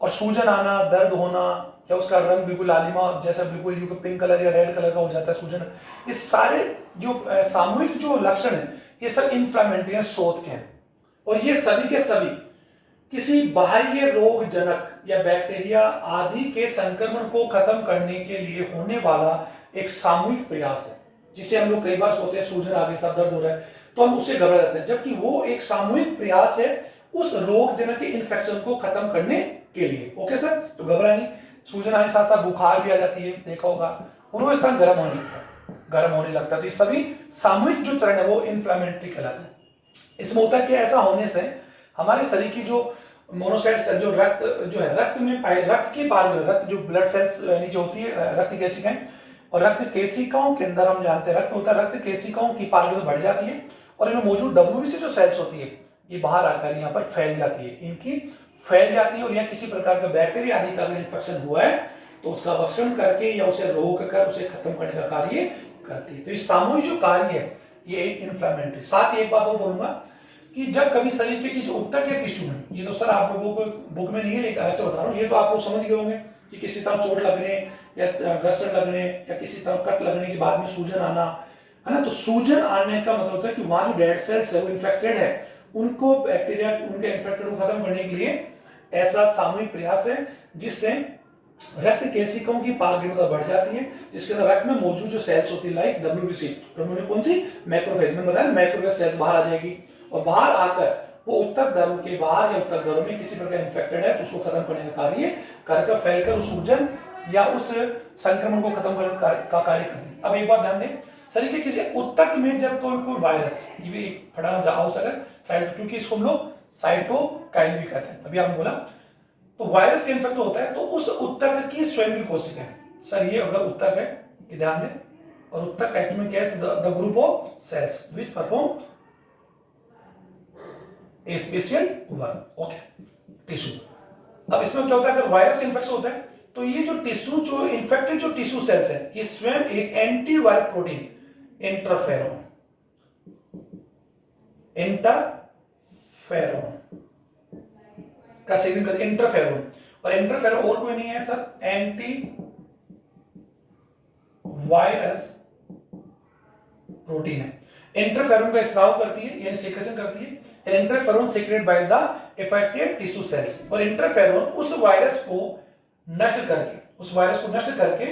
और सूजन आना, दर्द होना, या उसका रंग बिल्कुल लालिमा जैसा बिल्कुल पिंक कलर या रेड कलर का हो जाता है, सूजन, ये सारे जो सामूहिक जो लक्षण है ये सब इन्फ्लामेटरी शोथ के हैं। और ये सभी के सभी किसी बाह्य रोगजनक या बैक्टीरिया आदि के संक्रमण को खत्म करने के लिए होने वाला एक सामूहिक प्रयास है, जिसे हम लोग कई बार सोचते हैं सूजन आ गई, सब दर्द हो रहा है, तो हम उससे घबरा जाते हैं, जबकि वो एक सामूहिक प्रयास है उस रोगजनक के इन्फेक्शन को खत्म करने के लिए। Okay sir. तो घबरा नहीं। सूजन आने साथ साथ बुखार भी आ जाती है, देखा होगा, और वो स्थान गर्म होने लगता है। तो ये सभी सामूहिक जो चरण है वो इन्फ्लामेटरी कहलाते हैं। इसमें होता है कि ऐसा होने से हमारे शरीर की जो मोनोसाइट सेल, जो रक्त जो है, रक्त में रक्त के पार में रक्त जो ब्लड सेल्स नीचे होती है, रक्त केशिकाएं, और रक्त केशिकाओं के अंदर हम जानते हैं रक्त होता है, रक्त केशिकाओं की पार बढ़ जाती है और इनमें मौजूद WBC जो सेल्स होती है ये बाहर आकर यहाँ पर फैल जाती है, इनकी फैल जाती है, और यहाँ किसी प्रकार का बैक्टीरिया आदि का अगर इन्फेक्शन हुआ है तो उसका भक्षण करके या उसे रोक कर उसे खत्म करने का कार्य करती है। तो इस सामूहिक जो कार्य है ये इन्फ्लामेटरी। साथ ही एक बात और बोलूंगा कि जब कभी शरीर के किसी ऊतक या टिश्यू में, ये तो सर आप लोगों को बुक में नहीं है, एक अच्छा बता रहा हूँ, ये तो आप लोग समझ गए होंगे कि किसी तरह चोट लगने या घर्षण लगने या किसी तरह कट लगने के बाद में सूजन आना, है ना। तो सूजन आने का मतलब होता है कि वहां जो डेड सेल्स है वो इन्फेक्टेड है, उनको बैक्टीरिया उनके इन्फेक्टेड को खत्म करने के लिए ऐसा सामूहिक प्रयास है जिससे रक्त केशिकाओं की पारगम्यता बढ़ जाती है, जिसके अंदर रक्त में मौजूद जो सेल्स होती है लाइक WBC, और उन्होंने कौन सी मैक्रोफेज में बताया, मैक्रोफेज सेल्स बाहर आ जाएगी और बाहर आकर वो ऊतक द्रव के बाहर या ऊतक द्रव में किसी प्रकार इन्फेक्टेड है तो उसको खत्म करने का कार्य करके फैलकर उस सूजन या उस संक्रमण को खत्म करने का कार्य करती है। अब एक बात ध्यान दें, शरीर के किसी ऊतक में जब कोई वायरस, ये भी फटा हो सकता है, क्योंकि इसको हम लोग साइटोकाइन भी कहते हैं, अभी आपने बोला, तो वायरस के इन्फेक्ट होता है तो उस ऊतक की स्वयं की कोशिकाएं, सर ये अगर ऊतक है, ये ध्यान दें, और ऊतक एक्चुअली में क्या है, the group of cells which perform a special work. Okay, tissue. अब इसमें क्या होता है, अगर वायरस का इन्फेक्शन होता है तो ये जो टिश्यू, जो इन्फेक्टेड जो टिश्यू सेल्स है, ये स्वयं एक एंटीवायरल प्रोटीन इंटरफेरोन का सेवन करके, इंटरफेरोन, और इंटरफेरोन और कोई नहीं है सर, एंटी वायरस प्रोटीन है। इंटरफेरोन का स्राव करती है यानी सीक्रेशन करती है, interferon secreted by the affected tissue cells, और इंटरफेरोन उस वायरस को नष्ट करके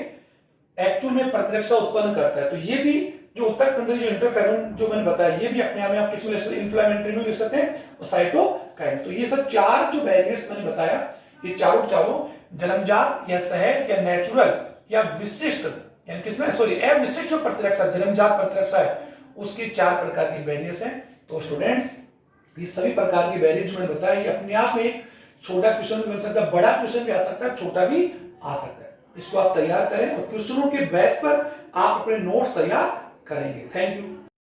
एक्चुअल में प्रतिरक्षा उत्पन्न करता है। तो ये भी जो ऊतक तंत्र जो इंटरफेरोन जो मैंने बताया, ये भी अपने आप में आप किसी में इन्फ्लेमेटरी में लिख सकते हैं, और साइटोकाइन। तो ये सब चार जो बैरियर्स मैंने बताया, ये चारों जन्मजात या सहज या नेचुरल या विशिष्ट, यानी किसमें अविशिष्ट जो प्रतिरक्षा, जन्मजात प्रतिरक्षा है, उसकी चार प्रकार की बैरियर्स हैं। तो स्टूडेंट्स, ये सभी प्रकार की बैरियर जो मैंने बताया, ये अपने आप में एक छोटा क्वेश्चन भी बन सकता है, बड़ा क्वेश्चन भी आ सकता है, छोटा भी आ सकता है। इसको आप तैयार करें और क्वेश्चनों के बेस पर आप अपने नोट्स तैयार करेंगे। Thank you.